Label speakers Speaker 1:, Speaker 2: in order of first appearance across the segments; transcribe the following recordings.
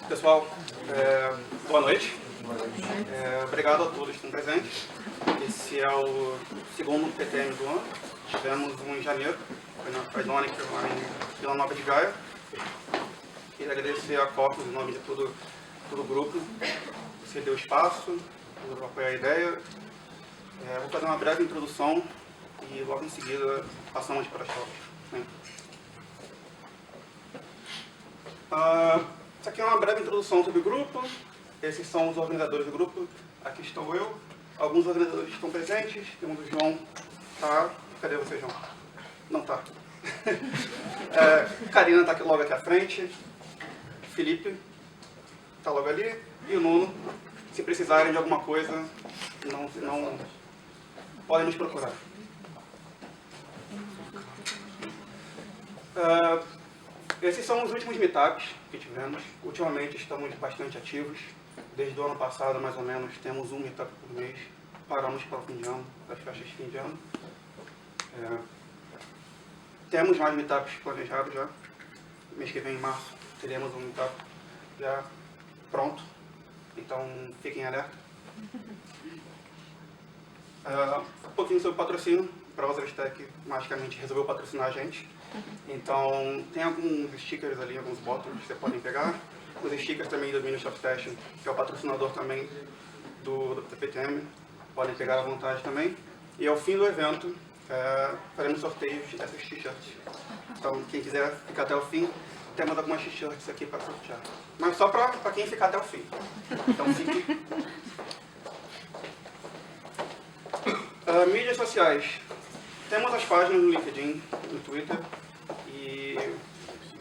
Speaker 1: Pessoal, boa noite. Obrigado a todos que estão presentes. Esse é o segundo PTM do ano. Tivemos um em janeiro, foi na Faidonic, lá em Vila Nova de Gaia. Queria agradecer a Corpus, em nome de todo o grupo. Você deu espaço, por apoiar a ideia. Vou fazer uma breve introdução e logo em seguida passamos para as fotos. Isso aqui é uma breve introdução sobre o grupo. Esses são os organizadores do grupo. Aqui estou eu. Alguns organizadores estão presentes. Temos o João. Tá. Cadê você, João? Não tá. Karina está logo aqui à frente. Felipe está logo ali. E o Nuno. Se precisarem de alguma coisa, não podem nos procurar. Esses são os últimos meetups que tivemos. Ultimamente estamos bastante ativos. Desde o ano passado, mais ou menos, temos um meetup por mês. Paramos para o fim de ano, para as festas de fim de ano. Temos mais meetups planejados já. Mês que vem, em março, teremos um meetup já pronto. Então, fiquem alerta. Um pouquinho sobre patrocínio. A Browsers Tech magicamente resolveu patrocinar a gente. Então, tem alguns stickers ali, alguns botões que você podem pegar. Os stickers também do Ministry of Fashion, que é o patrocinador também do PTM. Podem pegar à vontade também. E ao fim do evento, faremos sorteios dessas t-shirts. Então, quem quiser ficar até o fim, temos algumas t-shirts aqui para sortear. Mas só para quem ficar até o fim. Então, fique. Mídias sociais. Temos as páginas no LinkedIn, no Twitter, e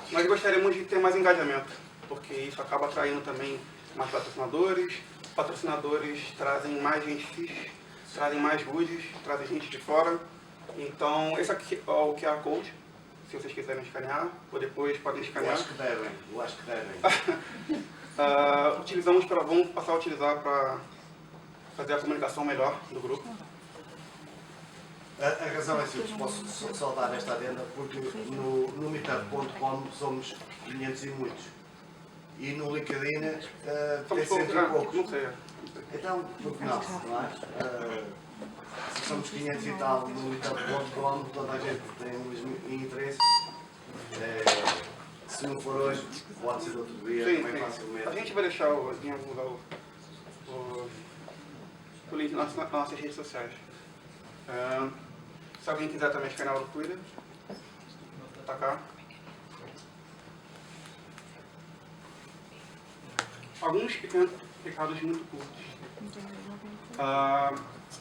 Speaker 1: nós gostaríamos de ter mais engajamento, porque isso acaba atraindo também mais patrocinadores. Patrocinadores trazem mais gente fixe, trazem mais goodies, trazem gente de fora. Então, esse aqui é o QR Code, se vocês quiserem escanear, ou depois podem escanear.
Speaker 2: Eu acho que devem.
Speaker 1: Vamos passar a utilizar para fazer a comunicação melhor do grupo.
Speaker 2: A razão é simples, posso só dar esta adenda, porque no meetup.com somos 500 e muitos. E no LinkedIn é 100 e poucos.
Speaker 1: Não sei.
Speaker 2: Então, no final, não é? Se somos 500 e tal no meetup.com, toda a gente tem o mesmo interesse. Se não for hoje, pode ser outro dia, também facilmente.
Speaker 1: A gente vai deixar o link nas nossas redes sociais. Se alguém quiser também escanear o Twitter, tá cá. Alguns pequenos recados muito curtos.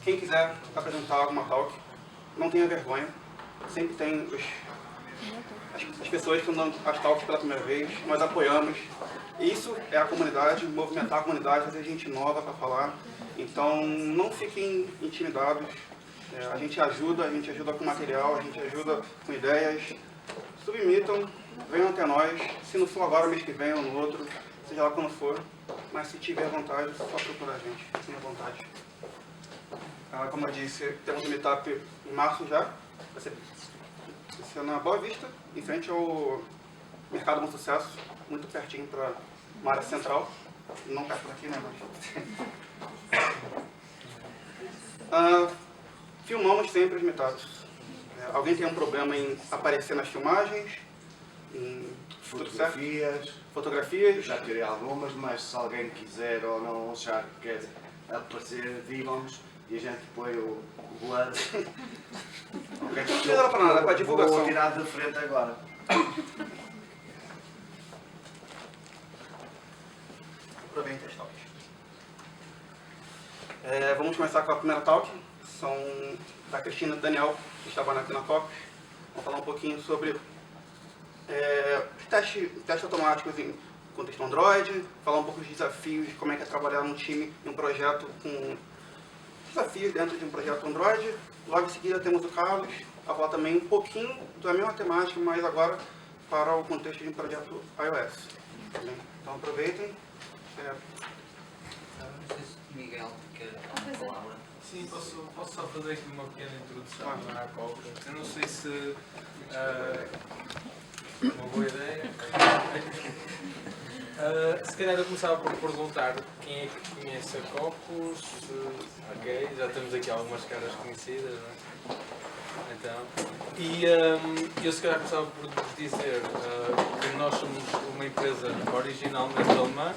Speaker 1: Quem quiser apresentar alguma talk, não tenha vergonha. Sempre tem as pessoas que estão dando as talks pela primeira vez, nós apoiamos. Isso é a comunidade, movimentar a comunidade, fazer gente nova para falar. Então, não fiquem intimidados. A gente ajuda com material, a gente ajuda com ideias. Submitam, venham até nós. Se não for agora, mês que vem ou no outro, seja lá quando for. Mas se tiver vontade, é só procurar a gente. Tenha vontade. Como eu disse, temos um meetup em março já. Vai ser na Boa Vista, em frente ao Mercado Bom Sucesso. Muito pertinho para uma área central. Não perto daqui, né? Mas... filmamos sempre os meetups. Alguém tem um problema em aparecer nas filmagens? Em fotografias?
Speaker 2: Já tirei algumas, mas se alguém quiser ou não achar que quer aparecer, digam-nos e a gente põe o blur.
Speaker 1: Não precisa para nada, é para divulgação.
Speaker 2: Vou tirar de frente agora.
Speaker 1: Aproveita as talks. Vamos começar com a primeira talk. São da Cristina e do Daniel, que estavam aqui na Copos. Vamos falar um pouquinho sobre testes automáticos em contexto Android, falar um pouco dos desafios, de como é que é trabalhar num time, em um projeto com desafios dentro de um projeto Android. Logo em seguida temos o Carlos, a falar também um pouquinho da mesma temática, mas agora para o contexto de um projeto iOS. Então aproveitem.
Speaker 3: Não sei se Miguel quer a palavra.
Speaker 4: Sim, posso só fazer aqui uma pequena introdução à Cobra. Eu não sei se uma boa ideia. Se calhar eu começava por perguntar quem é que conhece a Cocos. Ok, já temos aqui algumas caras conhecidas, não é? Então, e eu se calhar começava por vos dizer que nós somos uma empresa originalmente alemã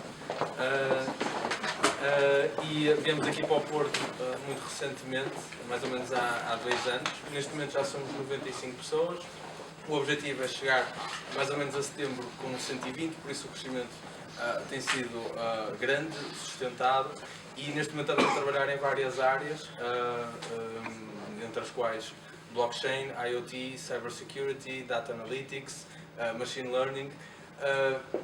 Speaker 4: e viemos aqui para o Porto muito recentemente, mais ou menos há 2 anos. Neste momento já somos 95 pessoas. O objetivo é chegar mais ou menos a setembro com 120, por isso o crescimento tem sido grande, sustentado, e neste momento estamos a trabalhar em várias áreas, entre as quais blockchain, IoT, cybersecurity, data analytics, machine learning.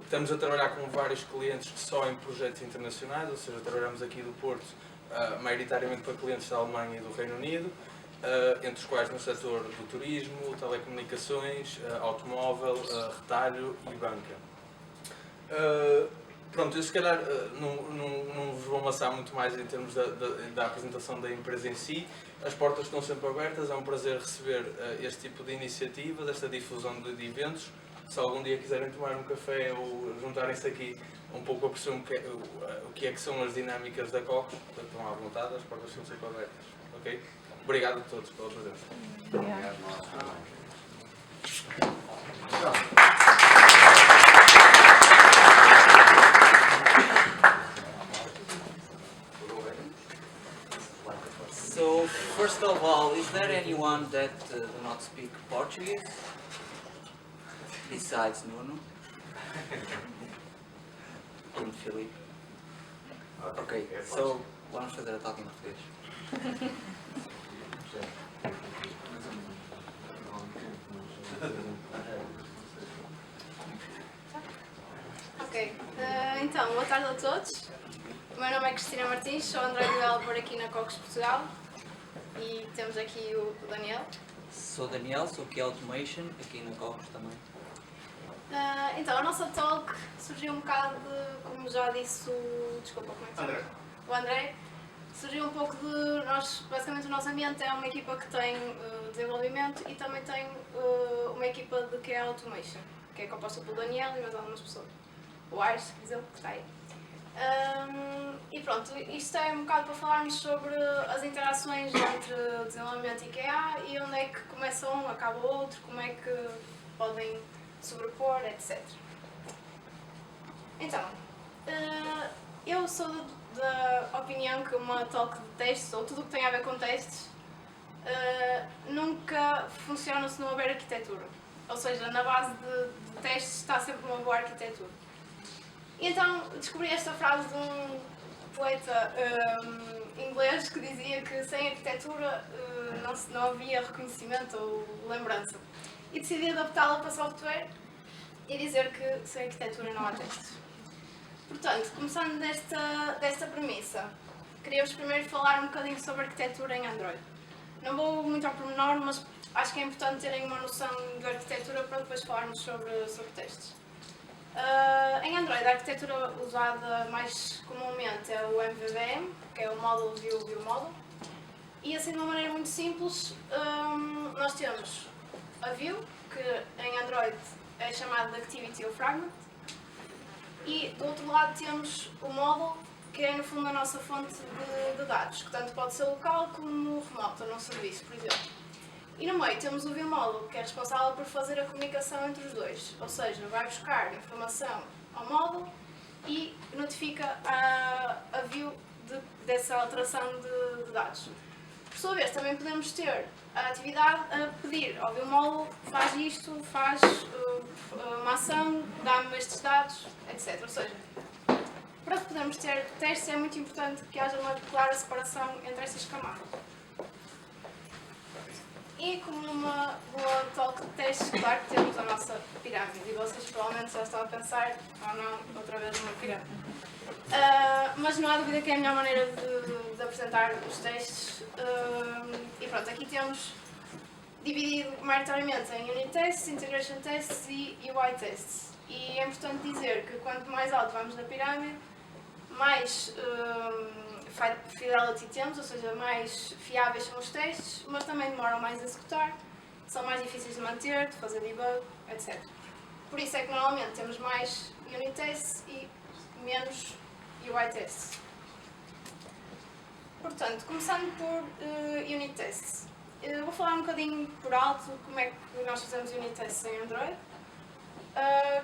Speaker 4: Estamos a trabalhar com vários clientes só em projetos internacionais, ou seja, trabalhamos aqui do Porto maioritariamente para clientes da Alemanha e do Reino Unido, entre os quais no setor do turismo, telecomunicações, automóvel, retalho e banca. Pronto, eu se calhar não vos vou amassar muito mais em termos da apresentação da empresa em si. As portas estão sempre abertas, é um prazer receber este tipo de iniciativas, esta difusão de eventos. Se algum dia quiserem tomar um café ou juntarem-se aqui um pouco a perceber o que é que são as dinâmicas da Cocos, estão à vontade, as portas estão sempre abertas. Ok? Obrigado a todos pela presença.
Speaker 2: Obrigado.
Speaker 3: So, first of all, is there anyone that do not speak Portuguese? Besides Nuno? And Filipe? Ok, so vamos fazer a talk em português.
Speaker 5: Ok, então, boa tarde a todos. O meu nome é Cristina Martins, sou André Developer aqui na Cocos Portugal e temos aqui o Daniel.
Speaker 3: Sou Daniel, sou QA Automation, aqui na Cocos também.
Speaker 5: Então, a nossa talk surgiu um bocado de, como já disse desculpa, como é que se chama? O André. Surgiu um pouco de nós, basicamente o nosso ambiente é uma equipa que tem desenvolvimento e também tem uma equipa de QA Automation, que é composta pelo Daniel e mais algumas pessoas. O Aires, por exemplo, que está aí. E pronto, isto é um bocado para falarmos sobre as interações entre desenvolvimento e QA e onde é que começa um, acaba o outro, como é que podem sobrepor, etc. Então, eu sou da opinião que uma talk de testes, ou tudo o que tem a ver com testes, nunca funciona se não houver arquitetura. Ou seja, na base de testes está sempre uma boa arquitetura. E então descobri esta frase de um poeta inglês que dizia que sem arquitetura não havia reconhecimento ou lembrança. E decidi adaptá-la para software e dizer que sem arquitetura não há testes. Portanto, começando desta premissa, queria-vos primeiro falar um bocadinho sobre arquitetura em Android. Não vou muito ao pormenor, mas acho que é importante terem uma noção de arquitetura para depois falarmos sobre testes. Em Android, a arquitetura usada mais comumente é o MVVM, que é o Model View View Model. E assim, de uma maneira muito simples, nós temos a View, que em Android é chamada de Activity ou Fragment. E do outro lado temos o Model, que é no fundo a nossa fonte de dados, que tanto pode ser local como remoto, num serviço, por exemplo. E no meio temos o ViewModel, que é responsável por fazer a comunicação entre os dois, ou seja, vai buscar informação ao model e notifica a view dessa alteração de dados. Por sua vez, também podemos ter a atividade a pedir ao ViewModel, faz isto, faz uma ação, dá-me estes dados, etc. Ou seja, para podermos ter testes é muito importante que haja uma clara separação entre estas camadas. E como numa boa talk de testes, claro que temos a nossa pirâmide. E vocês provavelmente já estão a pensar, ou não, outra vez uma pirâmide. Mas não há dúvida que é a melhor maneira de apresentar os testes. E pronto, aqui temos dividido maioritariamente em Unit Tests, Integration Tests e UI Tests. E é importante dizer que quanto mais alto vamos na pirâmide, mais fidelity temos, ou seja, mais fiáveis são os testes, mas também demoram mais a executar, são mais difíceis de manter, de fazer debug, etc. Por isso é que normalmente temos mais unit tests e menos UI tests. Portanto, começando por unit tests. Vou falar um bocadinho por alto como é que nós fazemos unit tests em Android.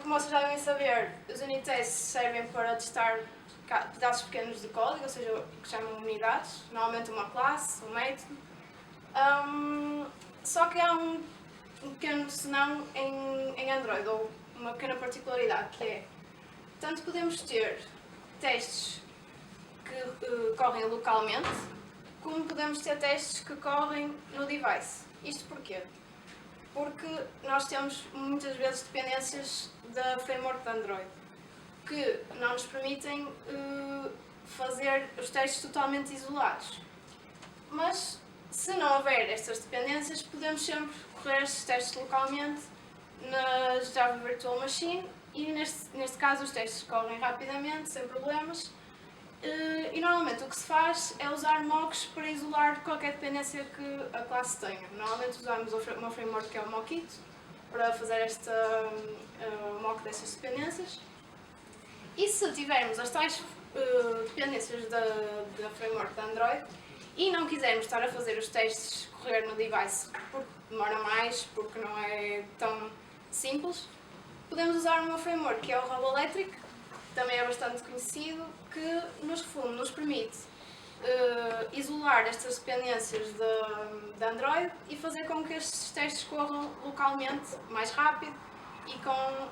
Speaker 5: Como vocês já devem saber, os unit tests servem para testar pedaços pequenos de código, ou seja, o que chamam unidades, normalmente uma classe, um método. Só que há um pequeno senão em Android, ou uma pequena particularidade, que é, tanto podemos ter testes que correm localmente, como podemos ter testes que correm no device. Isto porquê? Porque nós temos muitas vezes dependências da framework de Android, que não nos permitem fazer os testes totalmente isolados. Mas, se não houver estas dependências, podemos sempre correr estes testes localmente na Java Virtual Machine e neste caso os testes correm rapidamente, sem problemas. E normalmente o que se faz é usar mocks para isolar qualquer dependência que a classe tenha. Normalmente usamos uma framework que é o Mockit para fazer esta mock destas dependências. E se tivermos as tais dependências da framework de Android e não quisermos estar a fazer os testes correr no device porque demora mais, porque não é tão simples, podemos usar uma framework que é o Roboelectric, que também é bastante conhecido, que nos permite isolar estas dependências de Android e fazer com que estes testes corram localmente mais rápido e com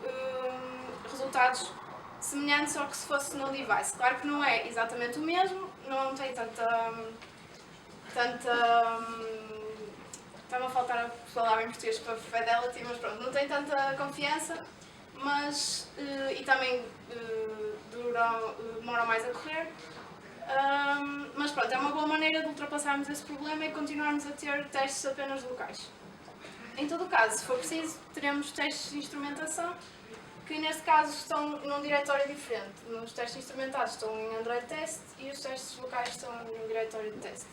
Speaker 5: resultados semelhantes ao que se fosse no device. Claro que não é exatamente o mesmo, não tem tanta está-me a faltar a palavra em português para fidelity, mas pronto, não tem tanta confiança, mas e também demora mais a correr. Mas pronto, é uma boa maneira de ultrapassarmos esse problema e continuarmos a ter testes apenas locais. Em todo o caso, se for preciso, teremos testes de instrumentação, que neste caso estão num diretório diferente. Os testes instrumentados estão em Android Test e os testes locais estão num diretório de teste.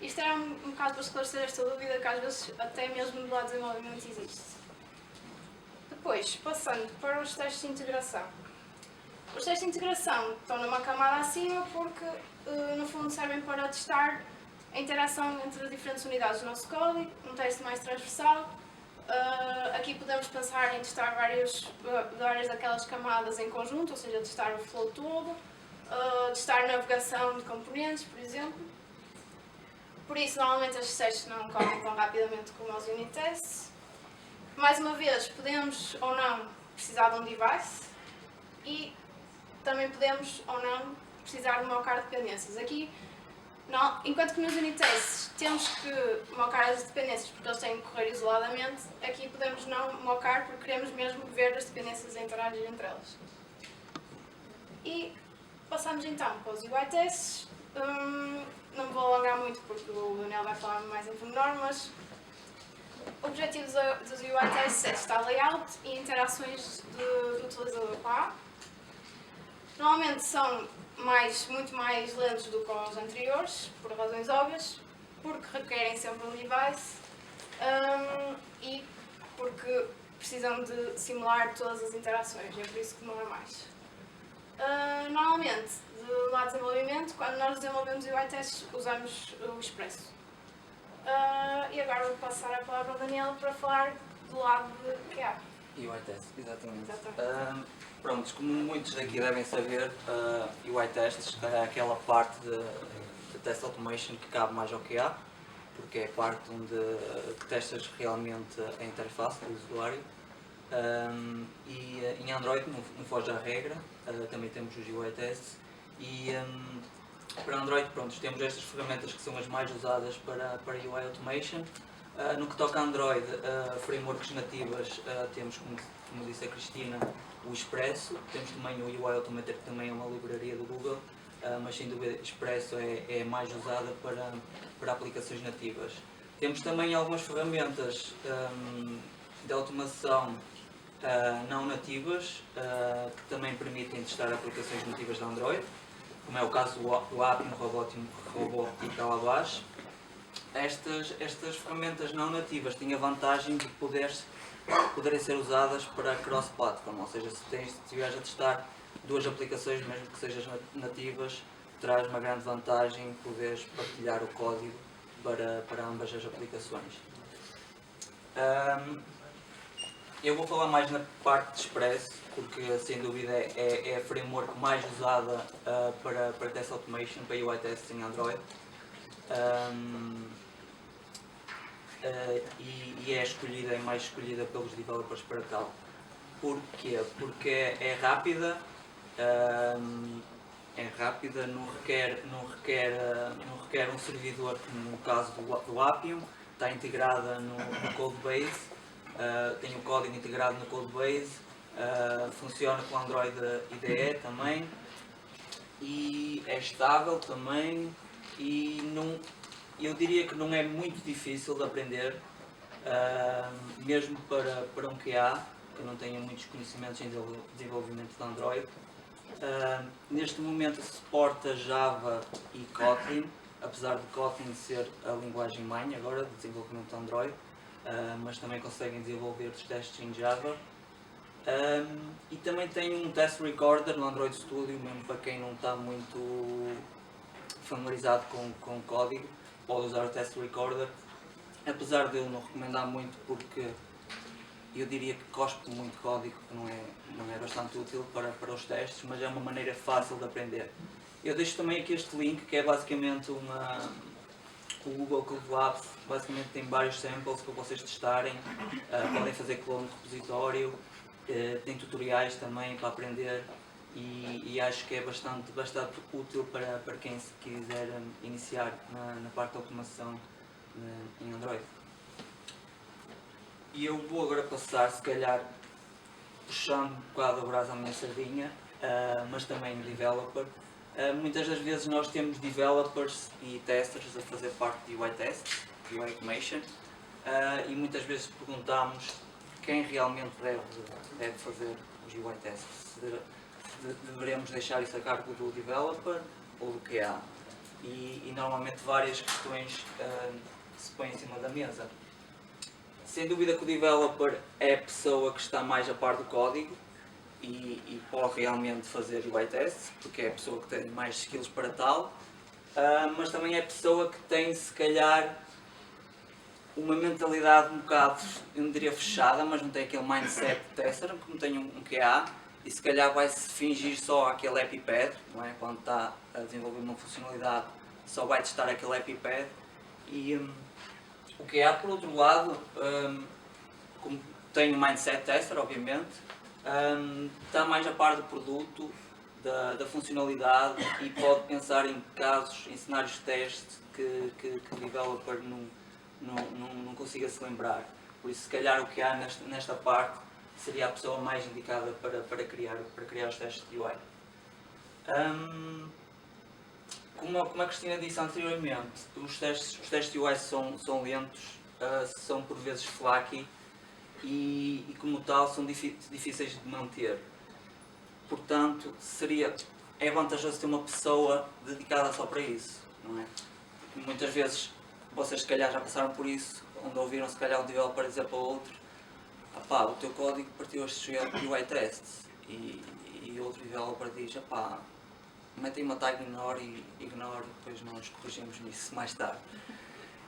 Speaker 5: Isto era um bocado para esclarecer esta dúvida que às vezes até mesmo do lado de desenvolvimento existe. Depois, passando para os testes de integração. Os testes de integração estão numa camada acima porque, no fundo, servem para testar a interação entre diferentes unidades do nosso código, um teste mais transversal. Aqui podemos pensar em testar várias daquelas camadas em conjunto, ou seja, testar o flow todo, testar navegação de componentes, por exemplo. Por isso, normalmente estes testes não correm tão rapidamente como os unit tests. Mais uma vez, podemos ou não precisar de um device e também podemos ou não precisar de mocar dependências. Aqui, enquanto que nos unit tests temos que mocar as dependências porque eles têm que correr isoladamente, aqui podemos não mocar porque queremos mesmo ver as dependências interagir entre elas. E passamos então para os UI tests. Não me vou alongar muito porque o Daniel vai falar mais em pormenor, mas o objetivo dos UI tests é testar layout e interações do utilizador com a app. Normalmente são muito mais lentos do que os anteriores, por razões óbvias, porque requerem sempre um device e porque precisam de simular todas as interações, e é por isso que demora mais. Normalmente, do lado de desenvolvimento, quando nós desenvolvemos UI tests, usamos o Expresso. E agora vou passar a palavra ao Daniel para falar do lado de QA.
Speaker 3: UI Tests, exatamente. Prontos, como muitos daqui devem saber, UI Tests é aquela parte de Test Automation que cabe mais ao QA, porque é a parte onde testas realmente a interface do usuário. E em Android não foge à regra, também temos os UI Tests. E para Android, pronto, temos estas ferramentas que são as mais usadas para UI Automation. No que toca a Android, frameworks nativas, temos, como disse a Cristina, o Expresso, temos também o UI Automator, que também é uma livraria do Google, mas sem dúvida Expresso é mais usada para aplicações nativas. Temos também algumas ferramentas de automação não nativas, que também permitem testar aplicações nativas de Android, como é o caso do Appium, Robotic Calabash. estas ferramentas não nativas têm a vantagem de poderem ser usadas para cross-platform, ou seja, se estiveres a testar duas aplicações, mesmo que sejam nativas, traz uma grande vantagem poderes partilhar o código para ambas as aplicações. Eu vou falar mais na parte de Express, porque sem dúvida é a framework mais usada para Test Automation, para UI Tests em Android. E é mais escolhida pelos developers para tal. Porquê? Porque é rápida, não requer um servidor, como no caso do Appium, está integrada no Codebase, tem o código integrado no Codebase, funciona com Android IDE também, e é estável também, e eu diria que não é muito difícil de aprender, mesmo para um QA, que não tenha muitos conhecimentos em desenvolvimento de Android. Neste momento suporta Java e Kotlin, apesar de Kotlin ser a linguagem mãe agora de desenvolvimento de Android, mas também conseguem desenvolver os testes em Java. E também tem um test recorder no Android Studio, mesmo para quem não está muito familiarizado com o código, pode usar o test recorder, apesar de eu não recomendar muito, porque eu diria que cospe muito código, que não é bastante útil para os testes, mas é uma maneira fácil de aprender. Eu deixo também aqui este link, que é basicamente o Google Code Labs, basicamente tem vários samples para vocês testarem, podem fazer clone de repositório, tem tutoriais também para aprender, e acho que é bastante útil para quem se quiser iniciar na parte de automação em Android. E eu vou agora passar, se calhar, puxando um bocado a brasa à minha sardinha, mas também developer. Muitas das vezes nós temos developers e testers a fazer parte de UI Tests, UI Automation, e muitas vezes perguntamos quem realmente deve fazer os UI Tests. Deveremos deixar isso a cargo do developer ou do QA? E normalmente várias questões se põem em cima da mesa. Sem dúvida que o developer é a pessoa que está mais a par do código e pode realmente fazer UI tests, porque é a pessoa que tem mais skills para tal, mas também é a pessoa que tem, se calhar, uma mentalidade um bocado, eu não diria fechada, mas não tem aquele mindset de tester, como tem um QA, e se calhar vai-se fingir só aquele EpiPad, não é? Quando está a desenvolver uma funcionalidade, só vai testar aquele EpiPad. E o QA, por outro lado, como tem um mindset tester, obviamente, está mais a par do produto, da funcionalidade, e pode pensar em casos, em cenários de teste que o developer não consiga se lembrar. Por isso, se calhar, o QA nesta parte seria a pessoa mais indicada para criar os testes de UI. Como a Cristina disse anteriormente, os testes de UI são lentos, são por vezes flaky e como tal são difíceis de manter. Portanto, é vantajoso ter uma pessoa dedicada só para isso, não é? Porque muitas vezes vocês se calhar já passaram por isso, onde ouviram se calhar um developer dizer para o outro: "Apá, o teu código partiu estes UI tests", e outro developer diz: "Apá, metem uma tag ignore e depois nós corrigimos nisso mais tarde".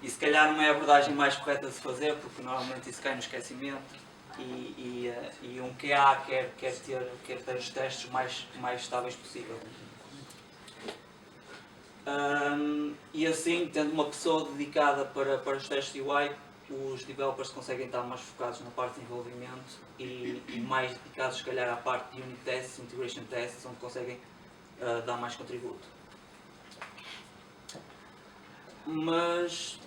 Speaker 3: E se calhar não é a abordagem mais correta de se fazer, porque normalmente isso cai no esquecimento e um QA quer ter os testes mais estáveis possível. E assim, tendo uma pessoa dedicada para os testes de UI, os developers conseguem estar mais focados na parte de desenvolvimento e mais dedicados, se calhar, à parte de unit tests, integration tests, onde conseguem dar mais contributo. Mas,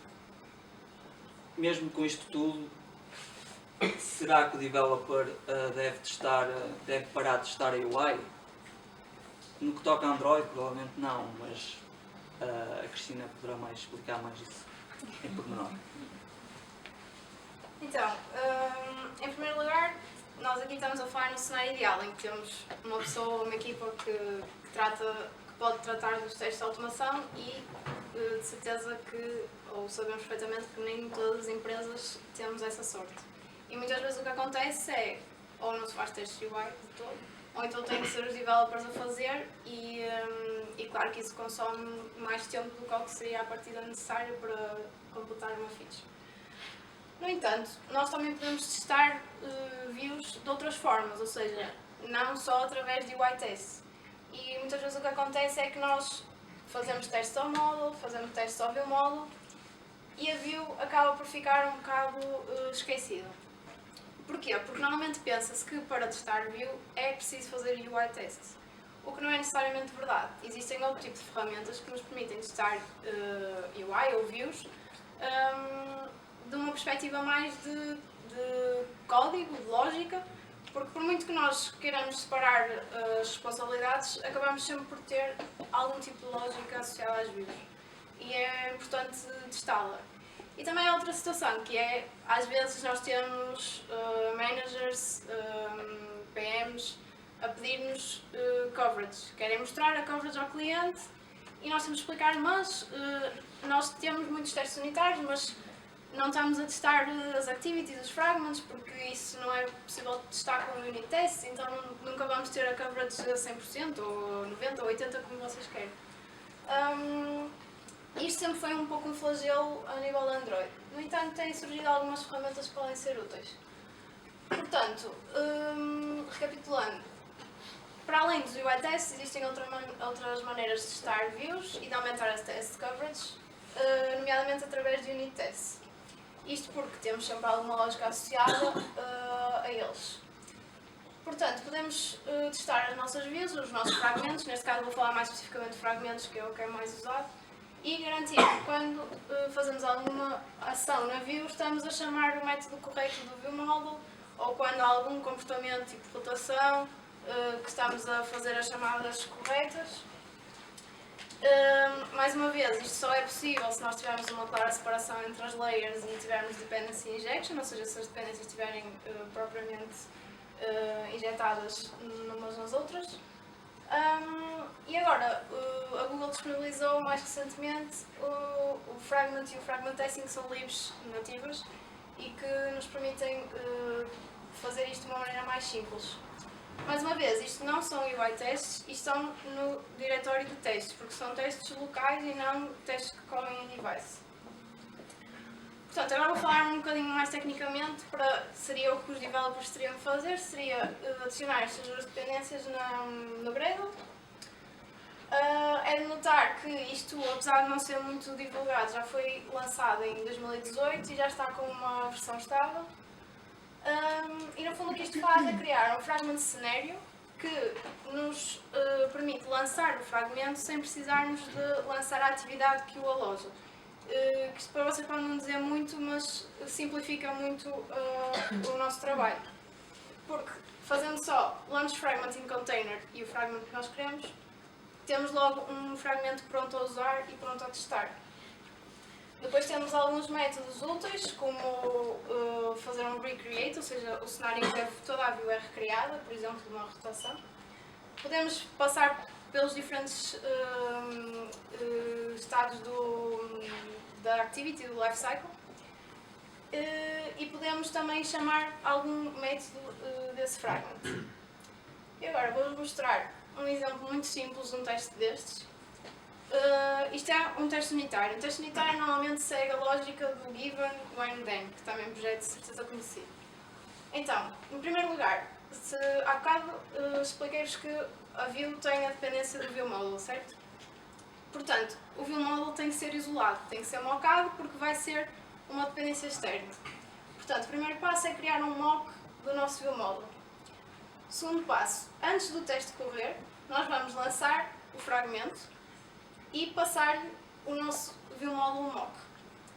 Speaker 3: mesmo com isto tudo, será que o developer deve parar de testar a UI? No que toca a Android, provavelmente não, mas a Cristina poderá explicar mais isso em pormenor.
Speaker 5: Então, em primeiro lugar, nós aqui estamos a falar no cenário ideal, em que temos uma pessoa, uma equipa que pode tratar dos testes de automação e de certeza que ou sabemos perfeitamente que nem todas as empresas temos essa sorte. E muitas vezes o que acontece é, ou não se faz testes UI de todo, ou então tem que ser os developers a fazer e claro que isso consome mais tempo do que o que seria a partida necessária para completar uma feature. No entanto, nós também podemos testar views de outras formas, ou seja, não só através de UI tests. E muitas vezes o que acontece é que nós fazemos testes ao model, fazemos testes ao view model e a view acaba por ficar um bocado esquecida. Porquê? Porque normalmente pensa-se que para testar view é preciso fazer UI tests, o que não é necessariamente verdade. Existem outro tipo de ferramentas que nos permitem testar UI ou views de uma perspectiva mais de código, de lógica, porque por muito que nós queiramos separar as responsabilidades, acabamos sempre por ter algum tipo de lógica associada às views. E é importante testá-la. E também há outra situação, que é, às vezes nós temos managers, PMs, a pedir-nos coverage. Querem mostrar a coverage ao cliente e nós temos de explicar, mas nós temos muitos testes unitários, mas não estamos a testar as activities, os fragments, porque isso não é possível testar com unit tests, então nunca vamos ter a coverage a 100%, ou 90% ou 80%, como vocês querem. Isto sempre foi um pouco um flagelo a nível Android. No entanto, têm surgido algumas ferramentas que podem ser úteis. Portanto, recapitulando, para além dos UI tests, existem outras maneiras de testar views e de aumentar as test coverage, nomeadamente através de unit tests. Isto porque temos sempre alguma lógica associada a eles. Portanto, podemos testar as nossas views, os nossos fragmentos, neste caso vou falar mais especificamente de fragmentos, que é o que é mais usado, e garantir que quando fazemos alguma ação na view, estamos a chamar o método correto do viewModel, ou quando há algum comportamento tipo rotação, que estamos a fazer as chamadas corretas. Mais uma vez, isto só é possível se nós tivermos uma clara separação entre as layers e tivermos dependency injection, ou seja, se as dependências estiverem propriamente injetadas umas nas outras. E agora, a Google disponibilizou mais recentemente o Fragment e o Fragment Testing, que são libs nativas e que nos permitem fazer isto de uma maneira mais simples. Mais uma vez, isto não são UI tests, isto estão no diretório de testes, porque são testes locais e não testes que correm em device. Portanto, agora vou falar um bocadinho mais tecnicamente seria o que os developers teriam de fazer, seria adicionar estas duas dependências no Gradle. É de notar que isto, apesar de não ser muito divulgado, já foi lançado em 2018 e já está com uma versão estável. E no fundo o que isto faz é criar um fragment cenário que nos permite lançar o fragmento sem precisarmos de lançar a atividade que o aloja. Que isto para vocês pode não dizer muito, mas simplifica muito o nosso trabalho. Porque fazendo só launch fragment in container e o fragment que nós queremos, temos logo um fragmento pronto a usar e pronto a testar. Depois temos alguns métodos úteis, como fazer um recreate, ou seja, o cenário em que toda a view é recriada, por exemplo, uma rotação. Podemos passar pelos diferentes estados da activity, do lifecycle. E podemos também chamar algum método desse fragment. E agora vou-vos mostrar um exemplo muito simples de um teste destes. Isto é um teste unitário. Um teste unitário normalmente segue a lógica do given, when, then, que também é um projeto de certeza conhecido. Então, em primeiro lugar, há bocado expliquei-vos que a view tem a dependência do viewModel, certo? Portanto, o viewModel tem que ser isolado, tem que ser mockado porque vai ser uma dependência externa. Portanto, o primeiro passo é criar um mock do nosso viewModel. Segundo passo, antes do teste correr, nós vamos lançar o fragmento e passar-lhe o nosso viewModel mock.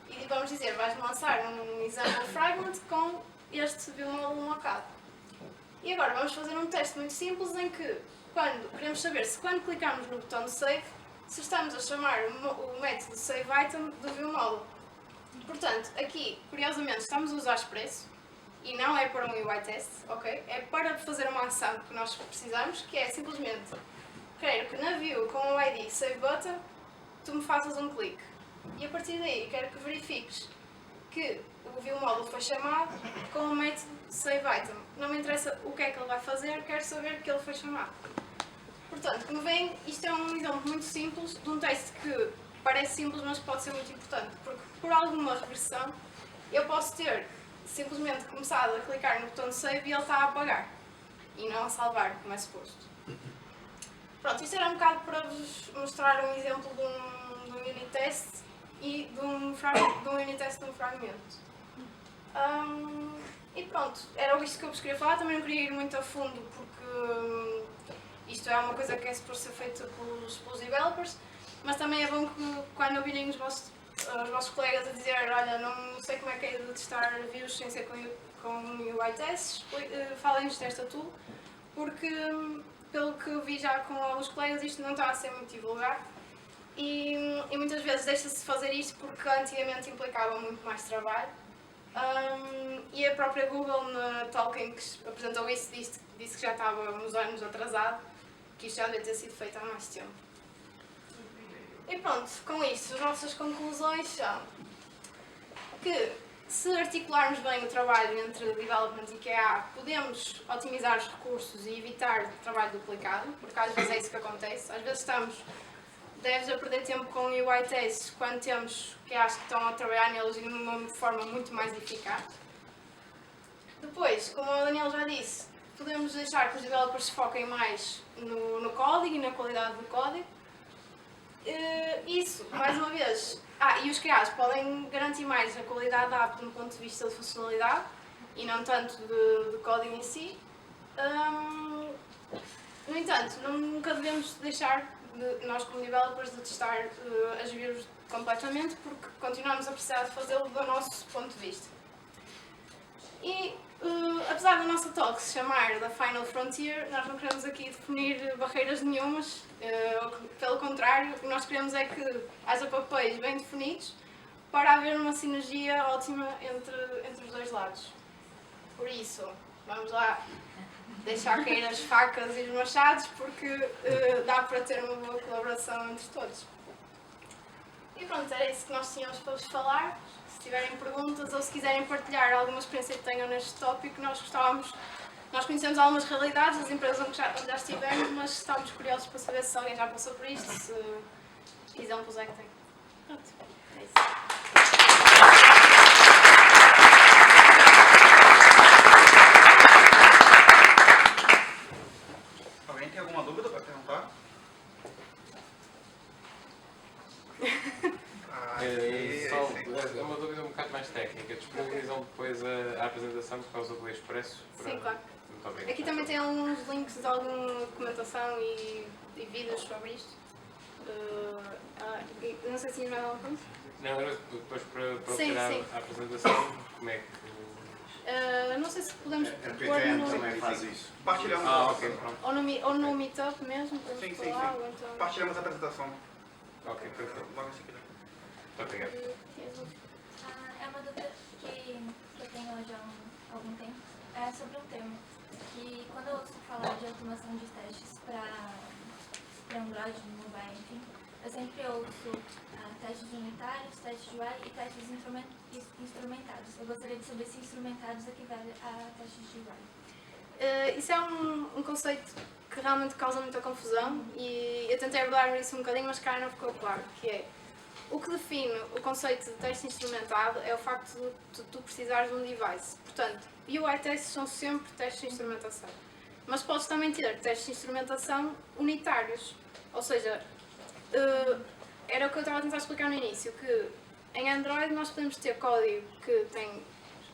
Speaker 5: E vamos dizer, vais-me lançar um example fragment com este viewModel mockado. E agora vamos fazer um teste muito simples em que queremos saber se quando clicarmos no botão de save, se estamos a chamar o método saveItem do viewModel. Portanto, aqui, curiosamente, estamos a usar Expresso e não é para um UI test, ok? É para fazer uma ação que nós precisamos, que é simplesmente quero que na view com o ID SaveButton tu me faças um clique. E a partir daí quero que verifiques que o view model foi chamado com o método saveItem. Não me interessa o que é que ele vai fazer, quero saber que ele foi chamado. Portanto, como veem, isto é um exemplo muito simples de um teste que parece simples, mas pode ser muito importante, porque por alguma regressão eu posso ter simplesmente começado a clicar no botão de save e ele está a apagar e não a salvar, como é suposto. Pronto, isto era um bocado para vos mostrar um exemplo de um unit test e de um unit test de um fragmento. E pronto, era isto que eu vos queria falar. Também não queria ir muito a fundo porque isto é uma coisa que é suposto ser feita pelos developers, mas também é bom que quando ouvirem os vossos colegas a dizer olha, não sei como é que é de testar views sem ser com UI tests, falem-nos desta tool, porque pelo que vi já com alguns colegas isto não está a ser muito divulgado e muitas vezes deixa-se fazer isto porque antigamente implicava muito mais trabalho. E a própria Google, na Talking, que apresentou isso, disse que já estava uns anos atrasado, que isto já devia ter sido feito há mais tempo. E pronto, com isto, as nossas conclusões são que se articularmos bem o trabalho entre development e QA, podemos otimizar os recursos e evitar trabalho duplicado, porque às vezes é isso que acontece. Às vezes estamos devs a perder tempo com UI tests quando temos QAs que estão a trabalhar neles de uma forma muito mais eficaz. Depois, como o Daniel já disse, podemos deixar que os developers se foquem mais no código e na qualidade do código. Isso, mais uma vez, e os QAs podem garantir mais a qualidade da app do ponto de vista de funcionalidade e não tanto de código em si. No entanto, nunca devemos deixar nós como developers de testar as views completamente porque continuamos a precisar de fazê-lo do nosso ponto de vista. E apesar da nossa talk se chamar The Final Frontier, nós não queremos aqui definir barreiras nenhumas, pelo contrário, o que nós queremos é que haja papéis bem definidos para haver uma sinergia ótima entre os dois lados. Por isso, vamos lá deixar cair as facas e os machados porque dá para ter uma boa colaboração entre todos. E pronto, era isso que nós tínhamos para vos falar. Se tiverem perguntas ou se quiserem partilhar alguma experiência que tenham neste tópico, nós conhecemos algumas realidades das empresas onde já estivemos, mas estamos curiosos para saber se alguém já passou por isto, que exemplos é que tem. Pronto, é isso.
Speaker 1: Alguém tem alguma dúvida para perguntar?
Speaker 6: É uma dúvida um bocado mais técnica. Disponibilizam depois a apresentação por causa do Expresso?
Speaker 5: Sim, claro.
Speaker 6: Muito obrigado.
Speaker 5: Aqui também tem alguns links de alguma documentação e vídeos sobre isto. Não sei se tinha mais alguma coisa.
Speaker 6: Não, era depois para
Speaker 5: Sim,
Speaker 6: tirar
Speaker 5: sim.
Speaker 6: a apresentação, como é que...
Speaker 5: Não sei se podemos
Speaker 2: A
Speaker 5: pôr
Speaker 2: PTN também faz isso.
Speaker 1: Partilhamos
Speaker 6: ok, pronto.
Speaker 5: ou no Meetup mesmo, podemos
Speaker 1: Sim,
Speaker 5: pôr
Speaker 1: sim,
Speaker 5: lá,
Speaker 1: sim.
Speaker 5: ou então...
Speaker 1: Partilhamos a apresentação
Speaker 6: Ok, perfeito.
Speaker 1: logo em seguida.
Speaker 6: Muito obrigado.
Speaker 7: É uma dúvida que eu tenho hoje há algum tempo, é sobre um termo, que quando eu ouço falar de automação de testes para Android, mobile, enfim, eu sempre ouço testes unitários, testes de UI e testes instrumentados. Eu gostaria de saber se instrumentados equivale a testes de UI.
Speaker 5: Isso é um conceito que realmente causa muita confusão e eu tentei abordar isso um bocadinho, mas cara não ficou claro, que é o que define o conceito de teste instrumentado é o facto de tu precisares de um device. Portanto, UI testes são sempre testes de instrumentação. Mas podes também ter testes de instrumentação unitários. Ou seja, era o que eu estava a tentar explicar no início, que em Android nós podemos ter código que tem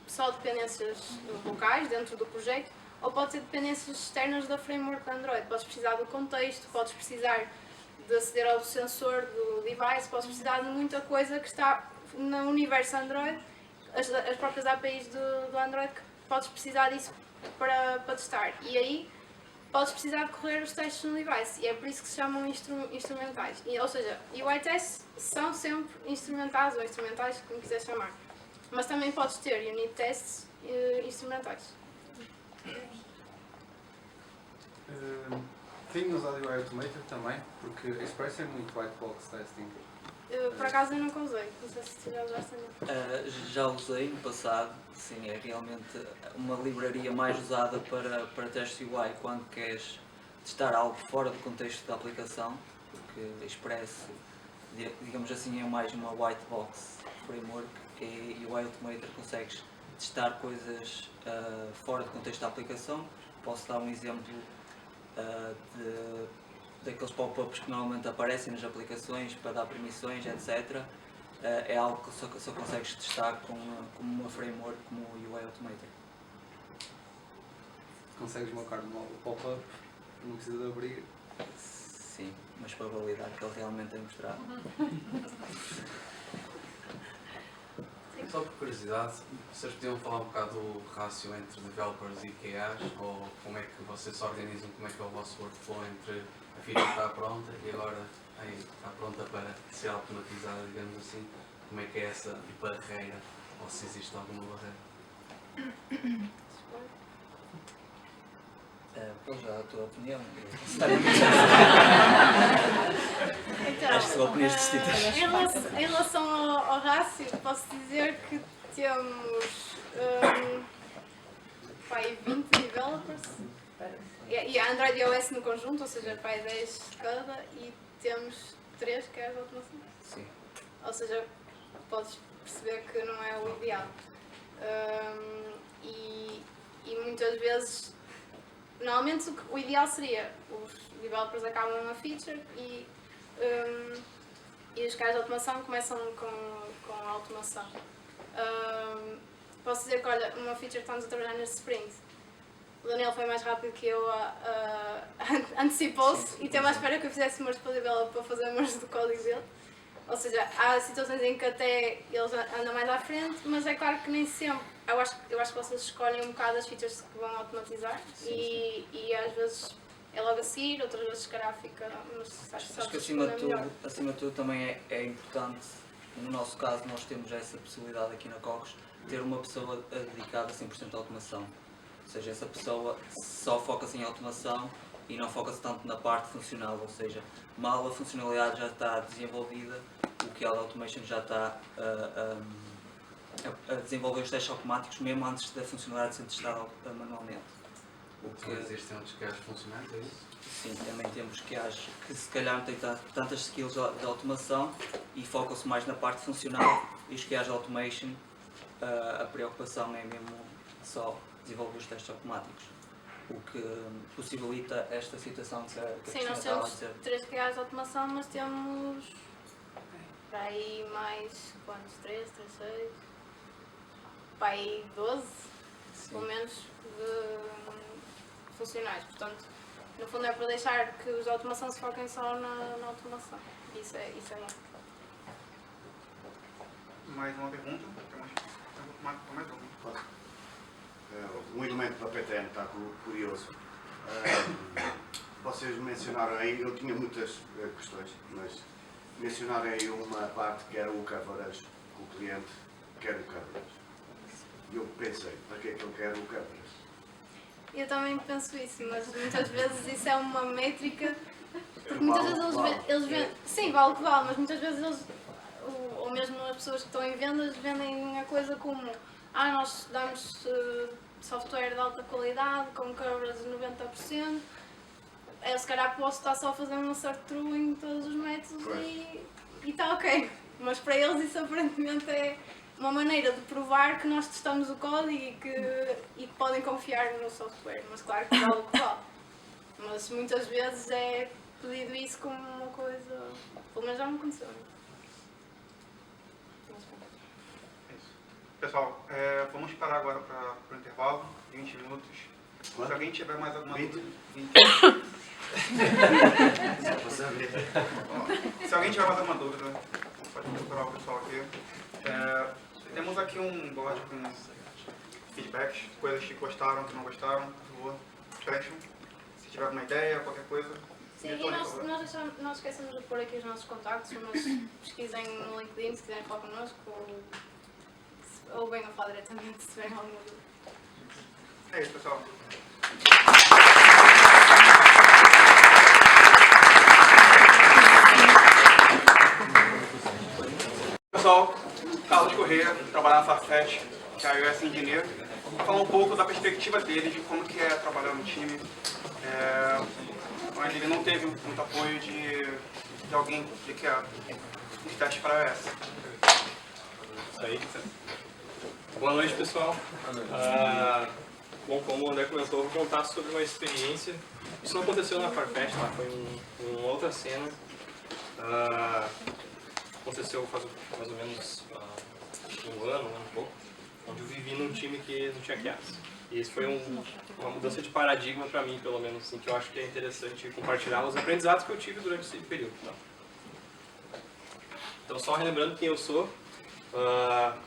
Speaker 5: só dependências locais dentro do projeto, ou pode ter dependências externas da framework de Android. Podes precisar do contexto, podes precisar de aceder ao sensor do device, podes precisar de muita coisa que está no universo Android, as próprias APIs do Android, que podes precisar disso para testar. E aí podes precisar de correr os testes no device, e é por isso que se chamam instrumentais. Ou seja, UI tests são sempre instrumentados ou instrumentais, como quiser chamar. Mas também podes ter unit tests instrumentais.
Speaker 8: Tenho usado UI Automated também, porque Express é muito white box testing.
Speaker 5: Por acaso eu nunca usei, não sei se tu já usaste ainda.
Speaker 3: Já usei no passado, sim, é realmente uma livraria mais usada para testes UI quando queres testar algo fora do contexto da aplicação, porque Express, digamos assim, é mais uma white box framework e o UI Automator consegues testar coisas fora do contexto da aplicação. Posso dar um exemplo daqueles pop-ups que normalmente aparecem nas aplicações para dar permissões, etc. É algo que só consegues testar com uma framework como o UI Automator.
Speaker 8: Consegues marcar no pop-up, não precisa de abrir.
Speaker 3: Sim, mas para validar que ele realmente é mostrado.
Speaker 8: Só por curiosidade, vocês podiam falar um bocado do rácio entre developers e QAs, ou como é que vocês se organizam, como é que é o vosso workflow entre a feature está pronta e agora aí está pronta para ser automatizada, digamos assim, como é que é essa barreira, ou se existe alguma barreira?
Speaker 3: Pois já a tua opinião.
Speaker 5: Então,
Speaker 3: Acho que são opiniões distintas.
Speaker 5: em relação ao rácio, posso dizer que temos 20 developers e a Android e iOS no conjunto, ou seja, 10 de cada, e temos 3 que é a automação.
Speaker 3: Sim.
Speaker 5: Ou seja, podes perceber que não é o ideal. E muitas vezes, normalmente o ideal seria os developers acabam uma feature e os caras de automação começam com a automação. Posso dizer que, olha, uma feature que estamos a trabalhar neste sprint, o Daniel foi mais rápido que eu, antecipou-se e esteve à espera que eu fizesse merge para o developer para fazer merge do código dele. Ou seja, há situações em que até eles andam mais à frente, mas é claro que nem sempre. Eu acho que vocês escolhem um bocado as features que vão automatizar e às vezes é logo a seguir, outras vezes se calhar fica. Mas
Speaker 3: acho que acima de tudo também é importante, no nosso caso nós temos essa possibilidade aqui na Cocos, ter uma pessoa dedicada 100% à automação. Ou seja, essa pessoa só foca-se em automação e não foca-se tanto na parte funcional, ou seja, mal a funcionalidade já está desenvolvida, o QA Automation já está a desenvolver os testes automáticos mesmo antes da funcionalidade ser testada manualmente.
Speaker 8: Então existem outros QAs funcionais, é isso?
Speaker 3: Sim, também temos QAs que se calhar não têm tantas skills de automação e focam-se mais na parte funcional, e os QAs de Automation, a preocupação é mesmo só desenvolver os testes automáticos, o que possibilita esta situação que a
Speaker 5: Sim, nós temos 3 QAs de automação, mas temos para aí mais, quantos? 3, 6, para aí 12,
Speaker 3: Sim.
Speaker 5: pelo menos, de funcionais. Portanto, no fundo é para deixar que os de automação se foquem só na automação. Isso é bom.
Speaker 1: Mais uma pergunta? Mais uma.
Speaker 2: Um elemento para a PTN está curioso. Vocês mencionaram aí, eu tinha muitas questões, mas mencionaram aí uma parte que era o coverage, que o cliente quer o coverage. E eu pensei, para que é que ele quer o coverage?
Speaker 5: Eu também penso isso, mas muitas vezes isso é uma métrica, porque muitas vezes eles vendem, sim, vale o que vale, mas muitas vezes eles, ou mesmo as pessoas que estão em vendas, vendem a coisa como nós damos software de alta qualidade, com coverage de 90%, eu se calhar posso estar só a fazer um assert true em todos os métodos e está ok, mas para eles isso aparentemente é uma maneira de provar que nós testamos o código e que podem confiar no software, mas claro que vale o que vale. Mas muitas vezes é pedido isso como uma coisa, pelo menos já me aconteceu.
Speaker 1: Pessoal, vamos parar agora para o intervalo, 20 minutos.
Speaker 2: Quanto?
Speaker 1: Se alguém tiver mais alguma
Speaker 2: 20?
Speaker 1: dúvida... 20.
Speaker 2: Só para saber.
Speaker 1: Se alguém tiver mais alguma dúvida, pode procurar o pessoal aqui. Temos aqui um board com feedbacks, coisas que gostaram, que não gostaram, por favor, preencham. Se tiver alguma ideia, qualquer coisa.
Speaker 5: Sim, e nós esquecemos de pôr aqui os nossos contactos, mas pesquisem no LinkedIn se quiserem falar connosco ou venham falar diretamente se tiverem alguma dúvida.
Speaker 1: É isso, pessoal. Corrêa, trabalhar na Farfetch, que é a iOS Engineer, falar um pouco da perspectiva dele, de como que é trabalhar no time, onde ele não teve muito apoio de alguém de QA, de teste para iOS.
Speaker 9: Isso aí. Boa noite, pessoal. Bom, como o André comentou, eu vou contar sobre uma experiência. Isso não aconteceu na Farfetch, tá? Foi uma outra cena. Aconteceu faz mais ou menos um ano e pouco, onde eu vivi num time que não tinha QAs. E isso foi uma mudança de paradigma para mim, pelo menos, assim, que eu acho que é interessante compartilhar os aprendizados que eu tive durante esse período. Tá? Então, só relembrando quem eu sou,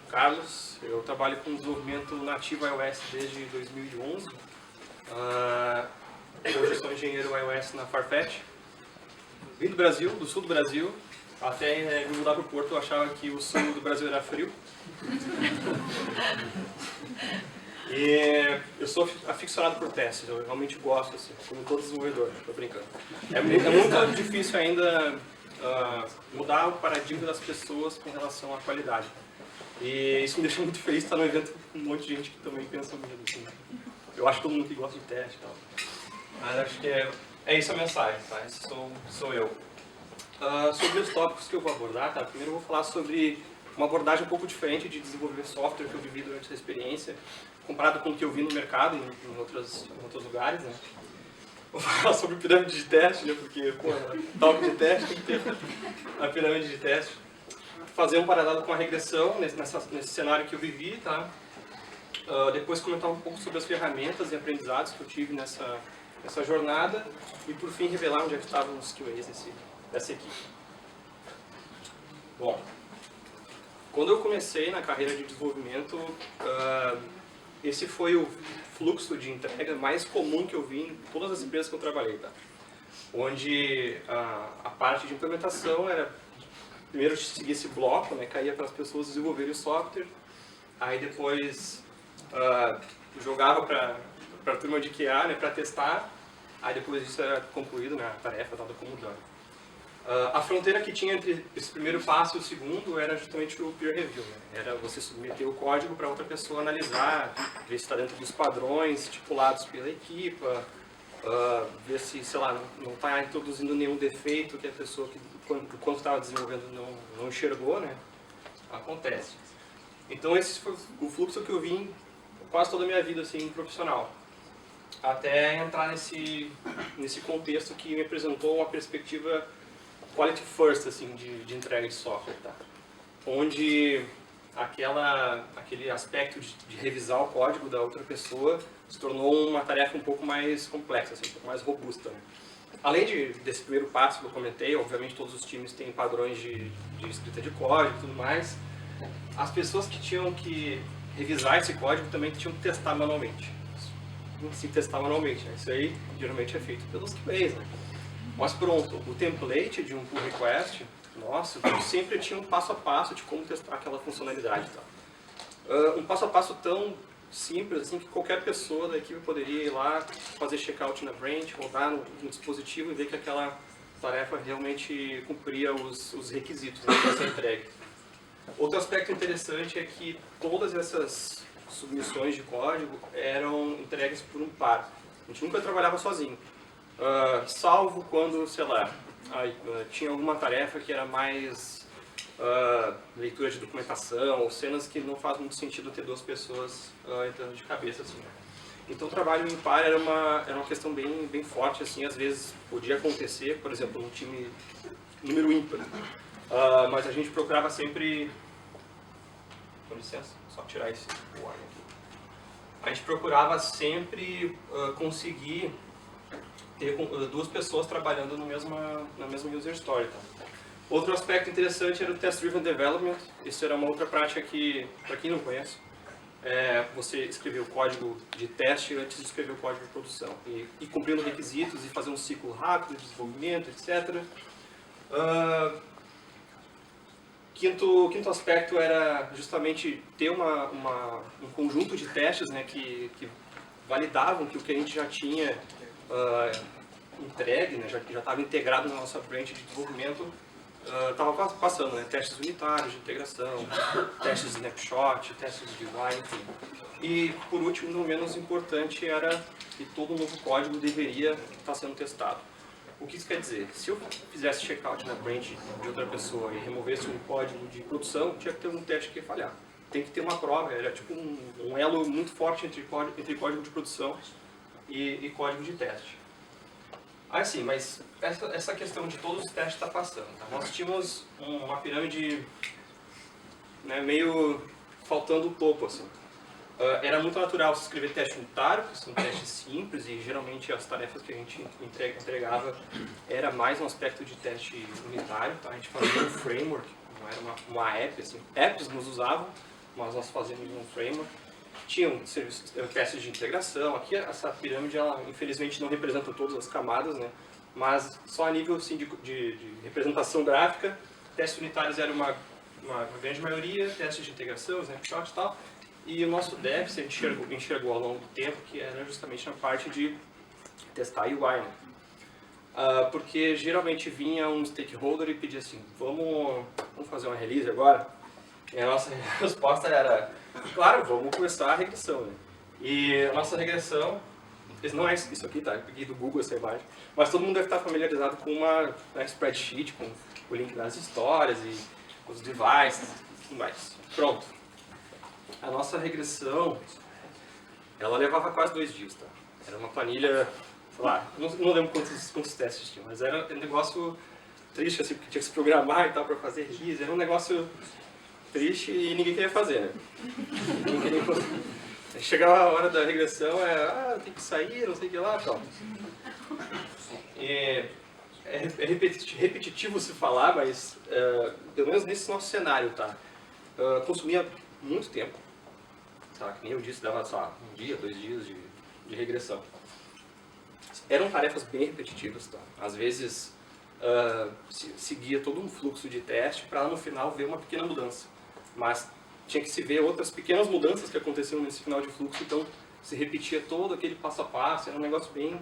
Speaker 9: Carlos, eu trabalho com desenvolvimento nativo iOS desde 2011. Hoje eu sou engenheiro iOS na Farfetch. Vim do Brasil, do sul do Brasil, até me mudar para o Porto, eu achava que o sul do Brasil era frio. E eu sou aficionado por testes, eu realmente gosto, assim, como todo desenvolvedor, estou brincando. É muito difícil ainda mudar o paradigma das pessoas com relação à qualidade. E isso me deixa muito feliz estar no evento com um monte de gente que também pensa mesmo. Assim. Eu acho que todo mundo que gosta de teste e tal. Mas acho que é isso a mensagem, tá? Esse sou eu. Sobre os tópicos que eu vou abordar, tá? Primeiro eu vou falar sobre uma abordagem um pouco diferente de desenvolver software que eu vivi durante essa experiência, comparado com o que eu vi no mercado em outros lugares, né? Vou falar sobre pirâmide de teste, né? Porque, pô, tópico de teste tem que ter a pirâmide de teste. Fazer um paralelo com a regressão nesse cenário que eu vivi, tá? Depois comentar um pouco sobre as ferramentas e aprendizados que eu tive nessa jornada e, por fim, revelar onde é que estavam os QAs dessa equipe. Bom, quando eu comecei na carreira de desenvolvimento, esse foi o fluxo de entrega mais comum que eu vi em todas as empresas que eu trabalhei, tá? Onde a parte de implementação era primeiro seguir esse bloco, né, caía para as pessoas desenvolverem o software, aí depois jogava para a turma de QA, né, para testar, aí depois disso era concluído, né, a tarefa dada como done. A fronteira que tinha entre esse primeiro passo e o segundo era justamente o peer review, né? Era você submeter o código para outra pessoa analisar, ver se está dentro dos padrões estipulados pela equipa, ver se, sei lá, não está introduzindo nenhum defeito que a pessoa que quando estava desenvolvendo não enxergou, né? Acontece. Então esse foi o fluxo que eu vi quase toda a minha vida assim, profissional. Até entrar nesse contexto que me apresentou uma perspectiva quality first, assim, de entrega de software, tá? Onde aquele aspecto de revisar o código da outra pessoa se tornou uma tarefa um pouco mais complexa, assim, um pouco mais robusta, né? Além desse primeiro passo que eu comentei, obviamente todos os times têm padrões de escrita de código e tudo mais, as pessoas que tinham que revisar esse código também tinham que testar manualmente. Se testar manualmente, né? Isso aí geralmente é feito pelos QAs, né? Mas pronto, o template de um pull request, nossa, eu sempre tinha um passo a passo de como testar aquela funcionalidade. Tá? Um passo a passo tão simples assim que qualquer pessoa da equipe poderia ir lá, fazer checkout na branch, rodar no dispositivo e ver que aquela tarefa realmente cumpria os requisitos, né, para ser entregue. Outro aspecto interessante é que todas essas submissões de código eram entregues por um par. A gente nunca trabalhava sozinho. Salvo quando, sei lá, tinha alguma tarefa que era mais leitura de documentação ou cenas que não faz muito sentido ter duas pessoas entrando de cabeça assim. Então o trabalho em par era uma questão bem forte, assim, às vezes podia acontecer, por exemplo, num time número ímpar, mas a gente procurava sempre, com licença, só tirar esse warning aqui. A gente procurava sempre conseguir ter duas pessoas trabalhando na mesma user story. Tá? Outro aspecto interessante era o Test Driven Development. Isso era uma outra prática que, para quem não conhece, você escrever o código de teste antes de escrever o código de produção. E cumprindo requisitos e fazer um ciclo rápido de desenvolvimento, etc. Quinto aspecto era justamente ter um conjunto de testes, né, que validavam que o que a gente já tinha entregue, né, já estava integrado na nossa branch de desenvolvimento, estava passando, né? Testes unitários de integração, testes de snapshot, testes de UI, enfim. E, por último, não menos importante, era que todo novo código deveria estar sendo testado. O que isso quer dizer? Se eu fizesse checkout na branch de outra pessoa e removesse um código de produção, tinha que ter um teste que ia falhar. Tem que ter uma prova, era tipo um elo muito forte entre código de produção e código de teste. Ah, sim, mas essa questão de todos os testes está passando. Tá? Nós tínhamos uma pirâmide, né, meio faltando o topo, assim. Era muito natural se escrever teste unitário, que são testes simples, e geralmente as tarefas que a gente entregava era mais um aspecto de teste unitário. Tá? A gente fazia um framework, não era uma app. Assim. Apps nos usavam, mas nós fazíamos um framework. Tinham testes de integração. Aqui essa pirâmide, ela infelizmente não representa todas as camadas, né? Mas só a nível assim, de representação gráfica, testes unitários era uma grande maioria, testes de integração, snapshot e tal. E o nosso déficit a gente enxergou ao longo do tempo que era justamente na parte de testar UI, né? Porque geralmente vinha um stakeholder e pedia assim, vamos fazer uma release agora? E a nossa resposta era, claro, vamos começar a regressão, né? E a nossa regressão, não é isso aqui, tá? Eu peguei do Google essa imagem, mas todo mundo deve estar familiarizado com uma spreadsheet, com o link das histórias e os devices e tudo mais. Pronto. A nossa regressão, ela levava quase 2 dias, tá? Era uma planilha, sei lá, não lembro quantos testes tinha, mas era um negócio triste, assim, porque tinha que se programar e tal para fazer release, era um negócio triste e ninguém queria fazer, né? Ninguém queria fazer. Chegava a hora da regressão, tem que sair, não sei o que lá, tal. É repetitivo se falar, mas pelo menos nesse nosso cenário, tá? Consumia muito tempo, tá? Que nem eu disse, dava só 1 dia, 2 dias de regressão. Eram tarefas bem repetitivas, tá? Às vezes seguia todo um fluxo de teste para no final ver uma pequena mudança, mas tinha que se ver outras pequenas mudanças que aconteciam nesse final de fluxo, então se repetia todo aquele passo a passo, era um negócio bem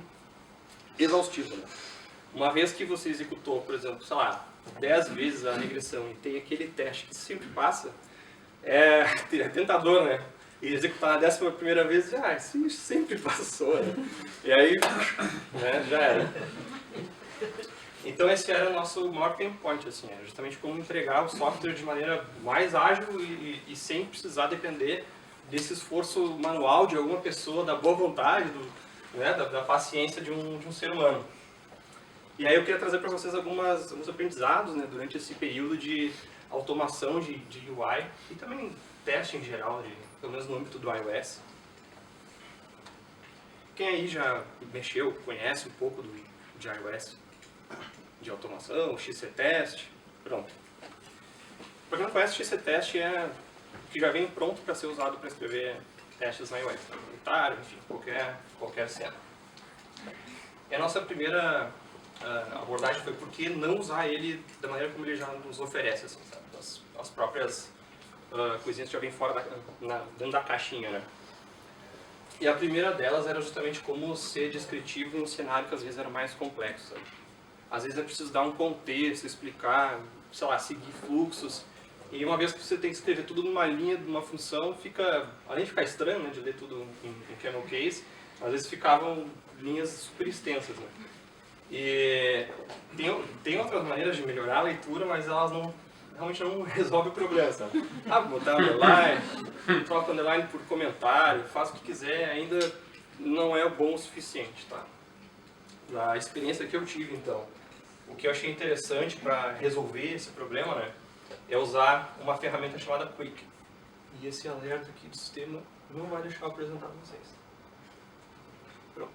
Speaker 9: exaustivo, né? Uma vez que você executou, por exemplo, sei lá, 10 vezes a regressão e tem aquele teste que sempre passa, é tentador, né? E executar na 11ª vez, isso sempre passou, né? E aí, né, já era. Então esse era o nosso maior pain point, assim, era justamente como entregar o software de maneira mais ágil e sem precisar depender desse esforço manual de alguma pessoa, da boa vontade, né, da paciência de um ser humano. E aí eu queria trazer para vocês alguns aprendizados, né, durante esse período de automação de UI e também teste em geral, pelo menos no âmbito do iOS. Quem aí já mexeu, conhece um pouco de iOS, de automação, XCTest, pronto. Para quem não conhece, XCTest é que já vem pronto para ser usado para escrever testes na iOS, unitário, enfim, qualquer cena. E a nossa primeira abordagem foi por que não usar ele da maneira como ele já nos oferece, assim, sabe? As próprias coisinhas que já vêm fora dentro da caixinha, né? E a primeira delas era justamente como ser descritivo em um cenário que às vezes era mais complexo, sabe? Às vezes é preciso dar um contexto, explicar, sei lá, seguir fluxos. E uma vez que você tem que escrever tudo numa linha, numa função, além de ficar estranho, né, de ler tudo em camel case, às vezes ficavam linhas super extensas, né? E tem outras maneiras de melhorar a leitura, mas elas realmente não resolvem o problema, sabe? Botar underline, troca underline por comentário, faz o que quiser, ainda não é bom o suficiente, tá? Da experiência que eu tive, então, o que eu achei interessante para resolver esse problema, né, é usar uma ferramenta chamada Quick. E esse alerta aqui do sistema não vai deixar eu apresentar para vocês. Pronto.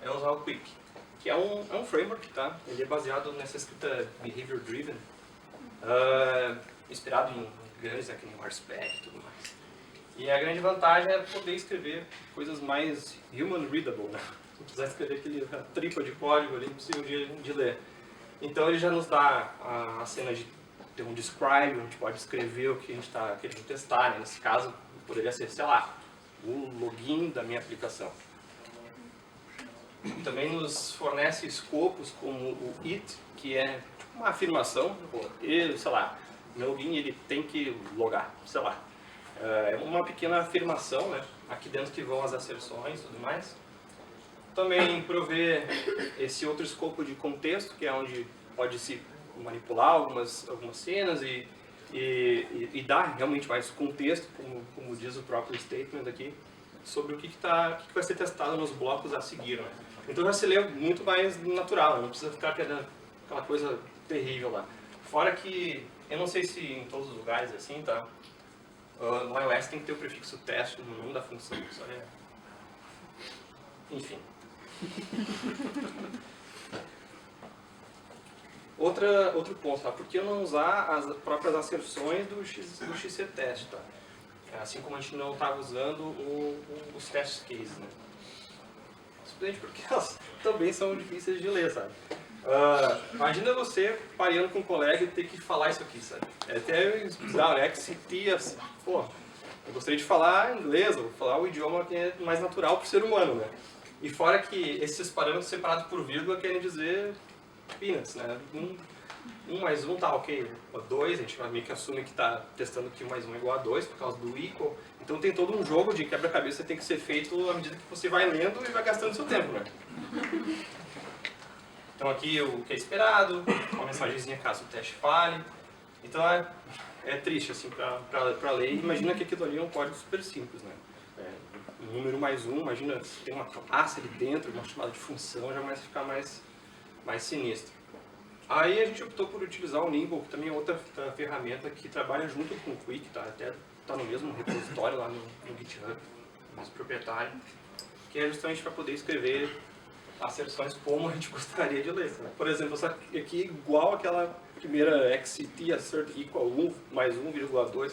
Speaker 9: É usar o Quick, que é um framework, tá? Ele é baseado nessa escrita Behavior Driven, inspirado em grandes, né, que nem o RSpec e tudo mais. E a grande vantagem é poder escrever coisas mais human readable, né? Não precisar escrever aquele tripa de código ali, impossível de ler. Então ele já nos dá a cena de ter um describe, onde a gente pode escrever o que a gente está querendo testar, né? Nesse caso, poderia ser, sei lá, o login da minha aplicação. também nos fornece escopos como o it, que é tipo uma afirmação, e, sei lá, meu login ele tem que logar, sei lá. É uma pequena afirmação, né? Aqui dentro que vão as asserções e tudo mais. Também provê esse outro escopo de contexto, que é onde pode se manipular algumas cenas e dar realmente mais contexto, como diz o próprio statement aqui, sobre o que vai ser testado nos blocos a seguir. Né? Então já se lê muito mais natural, né? Não precisa ficar aquela coisa terrível lá. Fora que, eu não sei se em todos os lugares é assim, tá? No iOS tem que ter o prefixo teste no nome da função, isso é... Enfim. Outro ponto, tá? Por que não usar as próprias asserções do XCTest, tá? Assim como a gente não estava usando os test cases, né? Simplesmente porque elas também são difíceis de ler, sabe? Imagina você pareando com um colega e ter que falar isso aqui, sabe? É até bizarro, né? Assim, pô, eu gostaria de falar inglês, ou falar o idioma que é mais natural para o ser humano, né? E fora que esses parâmetros separados por vírgula querem dizer peanuts, né? 1 mais 1 tá ok, 2, a gente meio que assume que está testando que 1 mais 1 é igual a 2 por causa do equal. Então tem todo um jogo de quebra-cabeça que tem que ser feito à medida que você vai lendo e vai gastando seu tempo, né? Então aqui o que é esperado, uma mensagenzinha caso o teste falhe. Então é triste assim para ler. Imagina que aquilo ali é um código super simples, né? Um número mais 1, imagina se tem uma classe ali dentro, uma chamada de função, já começa a ficar mais sinistro. Aí a gente optou por utilizar o Nimble, que também é outra ferramenta que trabalha junto com o Quick, tá? Até está no mesmo repositório lá no GitHub, nosso proprietário, que é justamente para poder escrever asserções como a gente gostaria de ler. Né? Por exemplo, essa aqui igual aquela primeira XCT assert equal 1 mais 1,2.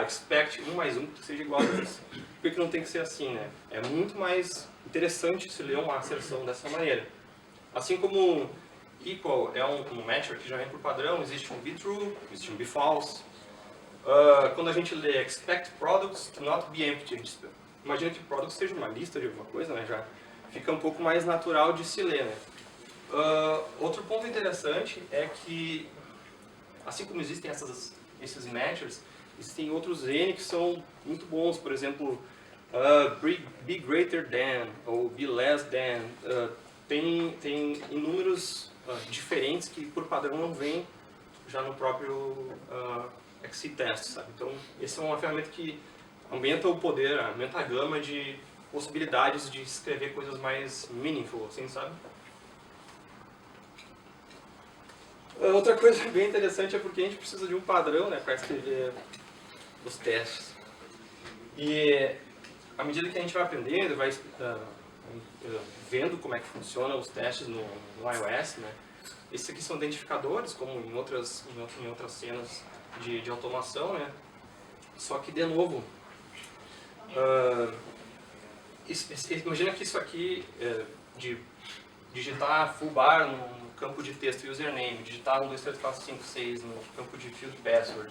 Speaker 9: Expect 1 mais 1 que seja igual a 2. Por que não tem que ser assim, né? É muito mais interessante se ler uma asserção dessa maneira. Assim como equal é um metric que já vem por padrão, existe um be-true, existe um be-false. Quando a gente lê expect products to not be empty, imagina que products seja uma lista de alguma coisa, né? Já fica um pouco mais natural de se ler, né? Outro ponto interessante é que, assim como existem esses matchers, existem outros N que são muito bons, por exemplo, be greater than ou be less than. Tem inúmeros diferentes que por padrão não vêm já no próprio XCTest, sabe? Então, essa é uma ferramenta que aumenta o poder, aumenta a gama de possibilidades de escrever coisas mais meaningful, assim, sabe? Outra coisa bem interessante é porque a gente precisa de um padrão, né, para escrever os testes. E à medida que a gente vai aprendendo, vai vendo como é que funcionam os testes no iOS, né? Esses aqui são identificadores, como em outras cenas de automação, né? Só que, de novo, imagina que isso aqui, de digitar full bar no campo de texto username, digitar 1, 2, 3, 4, 5, 6 no campo de field password,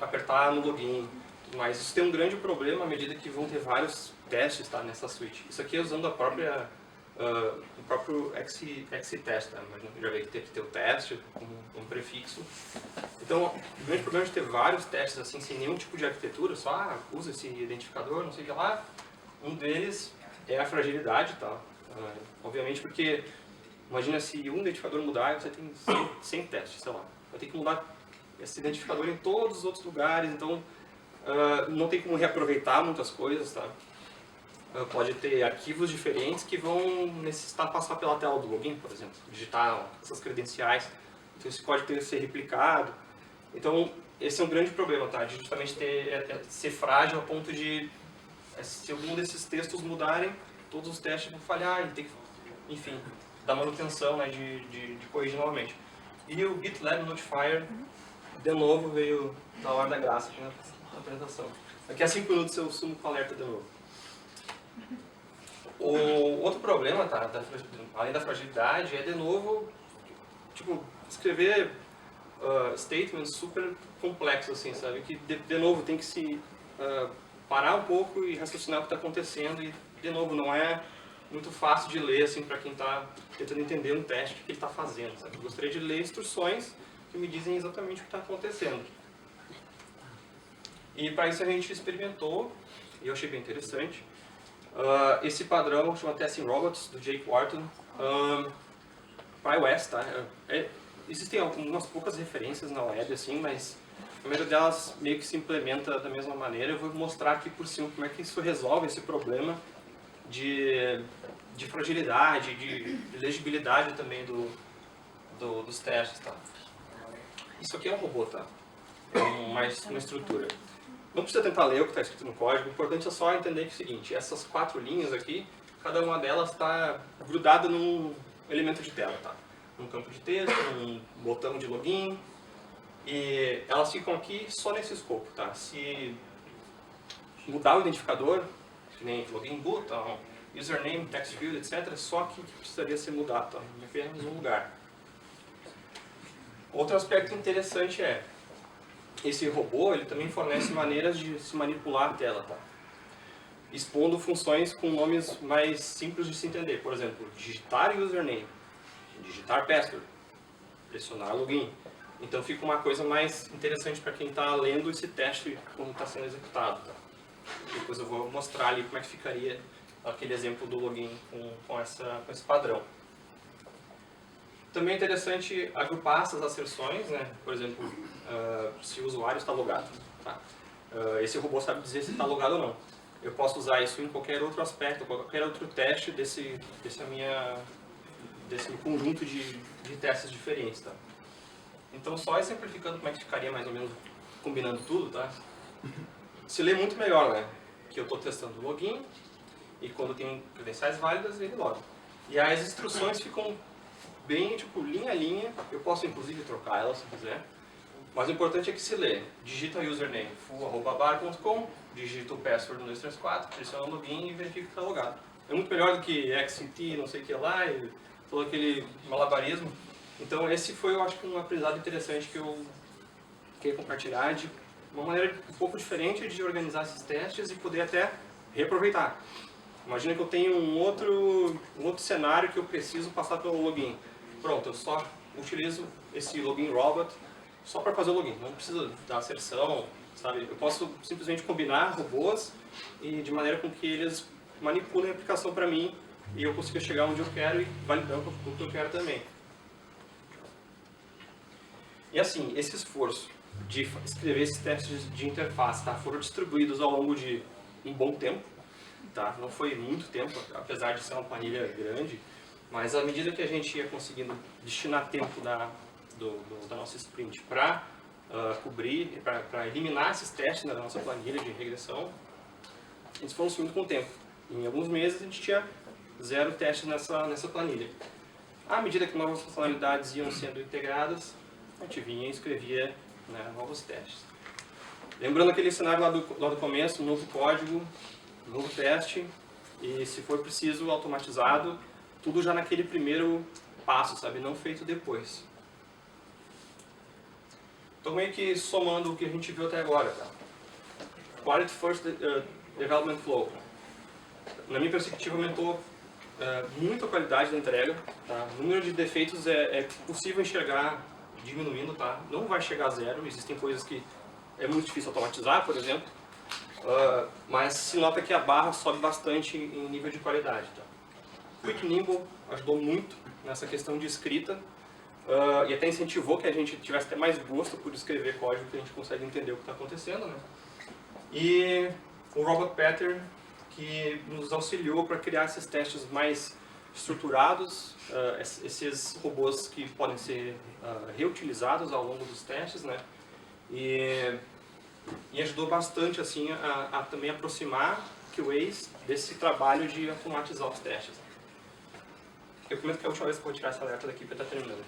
Speaker 9: apertar no login, mas isso tem um grande problema à medida que vão ter vários testes, tá, nessa suite. Isso aqui é usando o próprio XCTest, tá? Já veio que tem que ter o teste como um prefixo. Então, o grande problema de ter vários testes assim, sem nenhum tipo de arquitetura, só usa esse identificador, não sei o que lá. Um deles é a fragilidade, tá? Obviamente porque, imagina se um identificador mudar, você tem 100 testes, sei lá. Vai ter que mudar esse identificador em todos os outros lugares, então não tem como reaproveitar muitas coisas, tá? Pode ter arquivos diferentes que vão necessitar passar pela tela do login, por exemplo, digitar essas credenciais. Então isso pode ser replicado. Então esse é um grande problema, tá? De justamente ser frágil a ponto de, se algum desses textos mudarem, todos os testes vão falhar e tem que, enfim, dar manutenção, né, de corrigir novamente. E o GitLab Notifier, de novo, veio na hora da graça aqui na apresentação. Daqui a 5 minutos eu sumo com o alerta de novo. O outro problema, tá, além da fragilidade, é de novo, tipo, escrever statements super complexos, assim, sabe? Que de novo tem que se parar um pouco e raciocinar o que está acontecendo e, de novo, não é muito fácil de ler assim, para quem está tentando entender um teste, o que ele está fazendo. Sabe? Eu gostaria de ler instruções que me dizem exatamente o que está acontecendo. E para isso a gente experimentou, e eu achei bem interessante, esse padrão chama Testing Robots, do Jake Wharton, para iOS. Tá? Existem algumas poucas referências na web, assim, mas a maioria delas meio que se implementa da mesma maneira. Eu vou mostrar aqui por cima como é que isso resolve esse problema de fragilidade, de legibilidade também dos testes. Tá? Isso aqui é um robô, tá? É mais uma estrutura. Não precisa tentar ler o que está escrito no código, o importante é só entender que é o seguinte, essas 4 linhas aqui, cada uma delas está grudada num elemento de tela, tá? Num campo de texto, num botão de login, e elas ficam aqui só nesse escopo, tá? Se mudar o identificador, que nem login button, username, text field, etc., só aqui que precisaria ser mudado, tá? Em apenas um lugar. Outro aspecto interessante é, esse robô ele também fornece maneiras de se manipular a tela, tá? Expondo funções com nomes mais simples de se entender. Por exemplo, digitar username, digitar password, pressionar login. Então fica uma coisa mais interessante para quem está lendo esse teste como está sendo executado. Tá? Depois eu vou mostrar ali como é que ficaria aquele exemplo do login com esse padrão. Também é interessante agrupar essas asserções, né? Por exemplo, se o usuário está logado. Tá? Esse robô sabe dizer se está logado ou não. Eu posso usar isso em qualquer outro aspecto, qualquer outro teste desse conjunto de testes diferentes. Tá? Então, só exemplificando como é que ficaria mais ou menos combinando tudo, tá? Se lê muito melhor, né? Que eu estou testando o login e quando tem credenciais válidas, ele loga. E aí as instruções ficam bem, tipo, linha a linha. Eu posso, inclusive, trocar elas se quiser. Mas o importante é que se lê. Digita username full@bar.com, digita o password 1234, pressiona o login e verifica que está logado. É muito melhor do que XMT, não sei o que lá, e todo aquele malabarismo. Então esse foi, eu acho, um aprendizado interessante que eu queria compartilhar de uma maneira um pouco diferente de organizar esses testes e poder até reaproveitar. Imagina que eu tenho um outro cenário que eu preciso passar pelo login. Pronto, eu só utilizo esse login robot só para fazer o login. Não precisa da asserção, sabe? Eu posso simplesmente combinar robôs e de maneira com que eles manipulem a aplicação para mim e eu consiga chegar onde eu quero e validando o que eu quero também. E assim, esse esforço de escrever esses testes de interface, tá, foram distribuídos ao longo de um bom tempo, tá? Não foi muito tempo, apesar de ser uma planilha grande, mas à medida que a gente ia conseguindo destinar tempo da nossa sprint para cobrir, para eliminar esses testes da nossa planilha de regressão, eles foram sumindo com o tempo. Em alguns meses a gente tinha 0 testes nessa planilha. À medida que novas funcionalidades iam sendo integradas, a gente vinha e escrevia, né, novos testes. Lembrando aquele cenário lá do começo, novo código, novo teste, e se for preciso, automatizado, tudo já naquele primeiro passo, sabe? Não feito depois. Estou meio que somando o que a gente viu até agora, tá? Quality First Development Flow. Na minha perspectiva, aumentou muito a qualidade da entrega, tá? O número de defeitos é possível enxergar diminuindo, tá? Não vai chegar a 0, existem coisas que é muito difícil automatizar, por exemplo, mas se nota que a barra sobe bastante em nível de qualidade, tá? Quick Nimble ajudou muito nessa questão de escrita e até incentivou que a gente tivesse até mais gosto por escrever código que a gente consegue entender o que está acontecendo, né? E o Robot Pattern, que nos auxiliou para criar esses testes mais estruturados, esses robôs que podem ser reutilizados ao longo dos testes, né? E ajudou bastante assim a também aproximar QAs desse trabalho de automatizar os testes. Eu comento que é a última vez que eu vou tirar essa alerta daqui para estar terminando.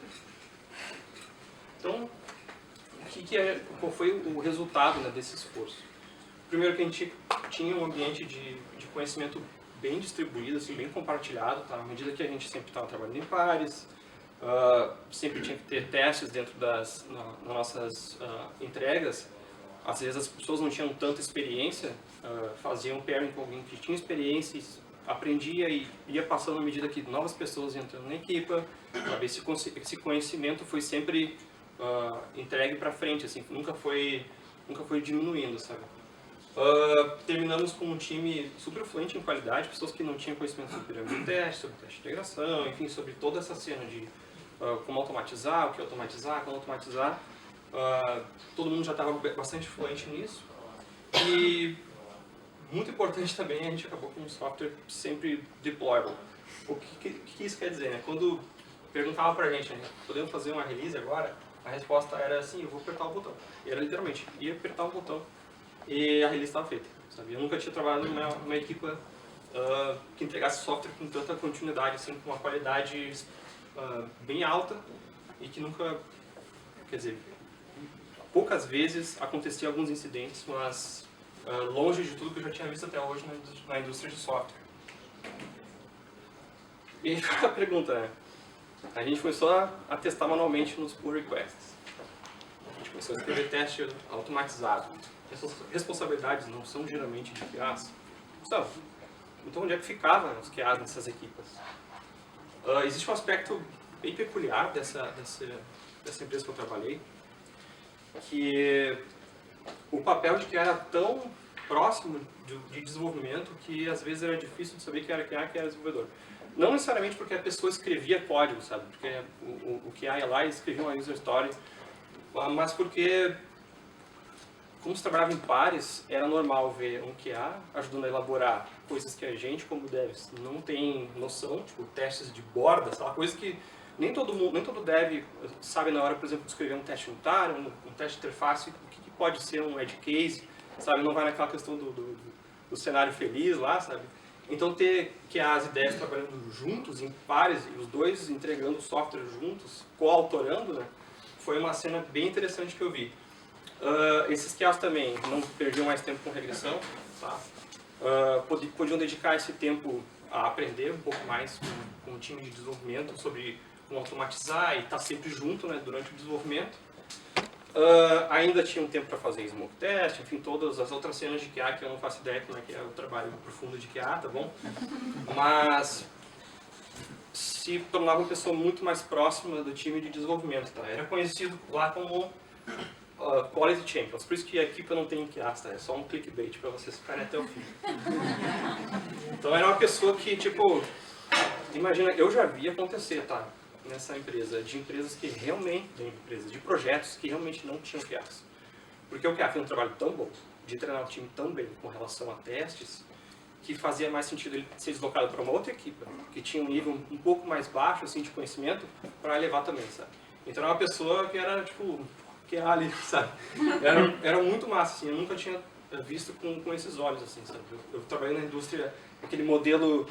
Speaker 9: Então, qual foi o resultado, né, desse esforço? Primeiro que a gente tinha um ambiente de conhecimento bem distribuído, assim, bem compartilhado, tá? À medida que a gente sempre estava trabalhando em pares, sempre tinha que ter testes dentro das nossas entregas. Às vezes as pessoas não tinham tanta experiência, faziam pairing com alguém que tinha experiência aprendia e ia passando à medida que novas pessoas entrando na equipa, sabe? Esse conhecimento foi sempre entregue para frente, assim, nunca foi diminuindo, sabe? Terminamos com um time super fluente em qualidade, pessoas que não tinham conhecimento sobre pirâmide de teste, sobre teste de integração, enfim, sobre toda essa cena de como automatizar, o que automatizar, como automatizar. Todo mundo já estava bastante fluente nisso. E muito importante também, a gente acabou com um software sempre deployable. O que isso quer dizer, né? Quando perguntava pra gente, né, podemos fazer uma release agora? A resposta era assim, eu vou apertar o botão. E era literalmente, ia apertar o botão e a release estava feita, sabe? Eu nunca tinha trabalhado numa equipa que entregasse software com tanta continuidade, assim, com uma qualidade bem alta e que nunca, quer dizer, poucas vezes acontecia alguns incidentes, mas longe de tudo que eu já tinha visto até hoje na indústria de software. E a pergunta é, a gente começou a testar manualmente nos pull requests. A gente começou a escrever teste automatizado. Essas responsabilidades não são geralmente de QAs. Então onde é que ficavam os QAs nessas equipas? Existe um aspecto bem peculiar dessa empresa que eu trabalhei, que o papel de QA era tão próximo de desenvolvimento que às vezes era difícil de saber quem era QA e quem era desenvolvedor. Não necessariamente porque a pessoa escrevia código, sabe? Porque o QA ia lá e escrevia uma user story, mas porque, como se trabalhava em pares, era normal ver um QA ajudando a elaborar coisas que a gente, como devs, não tem noção, tipo testes de borda, aquela coisa que nem todo dev sabe na hora, por exemplo, de escrever um teste unitário, um teste de interface, o que pode ser um edge case, sabe? Não vai naquela questão do cenário feliz lá, sabe? Então ter QAs e devs trabalhando juntos, em pares, e os dois entregando software juntos, coautorando, né? Foi uma cena bem interessante que eu vi. Esses QAs também não perdiam mais tempo com regressão, tá? Podiam dedicar esse tempo a aprender um pouco mais com o time de desenvolvimento sobre como automatizar e estar sempre junto, né, durante o desenvolvimento. Ainda tinha um tempo para fazer smoke test, enfim, todas as outras cenas de QA que eu não faço ideia como é que é o trabalho profundo de QA, tá bom? Mas se tornava uma pessoa muito mais próxima do time de desenvolvimento, tá? Era conhecido lá como Quality Champions, por isso que a equipe não tem QA, tá? É só um clickbait para vocês ficarem até o fim. Então era uma pessoa que, tipo, imagina, eu já vi acontecer, tá? Nessa empresa, de empresas que realmente, de projetos que realmente não tinham QAs. Porque o QA fez um trabalho tão bom, de treinar o time tão bem com relação a testes, que fazia mais sentido ele ser deslocado para uma outra equipe, que tinha um nível um pouco mais baixo, assim, de conhecimento, para levar também, sabe? Então era uma pessoa que era, tipo, QA ali, sabe? Era muito massa, assim, eu nunca tinha visto com esses olhos, assim, sabe? Eu trabalhei na indústria, aquele modelo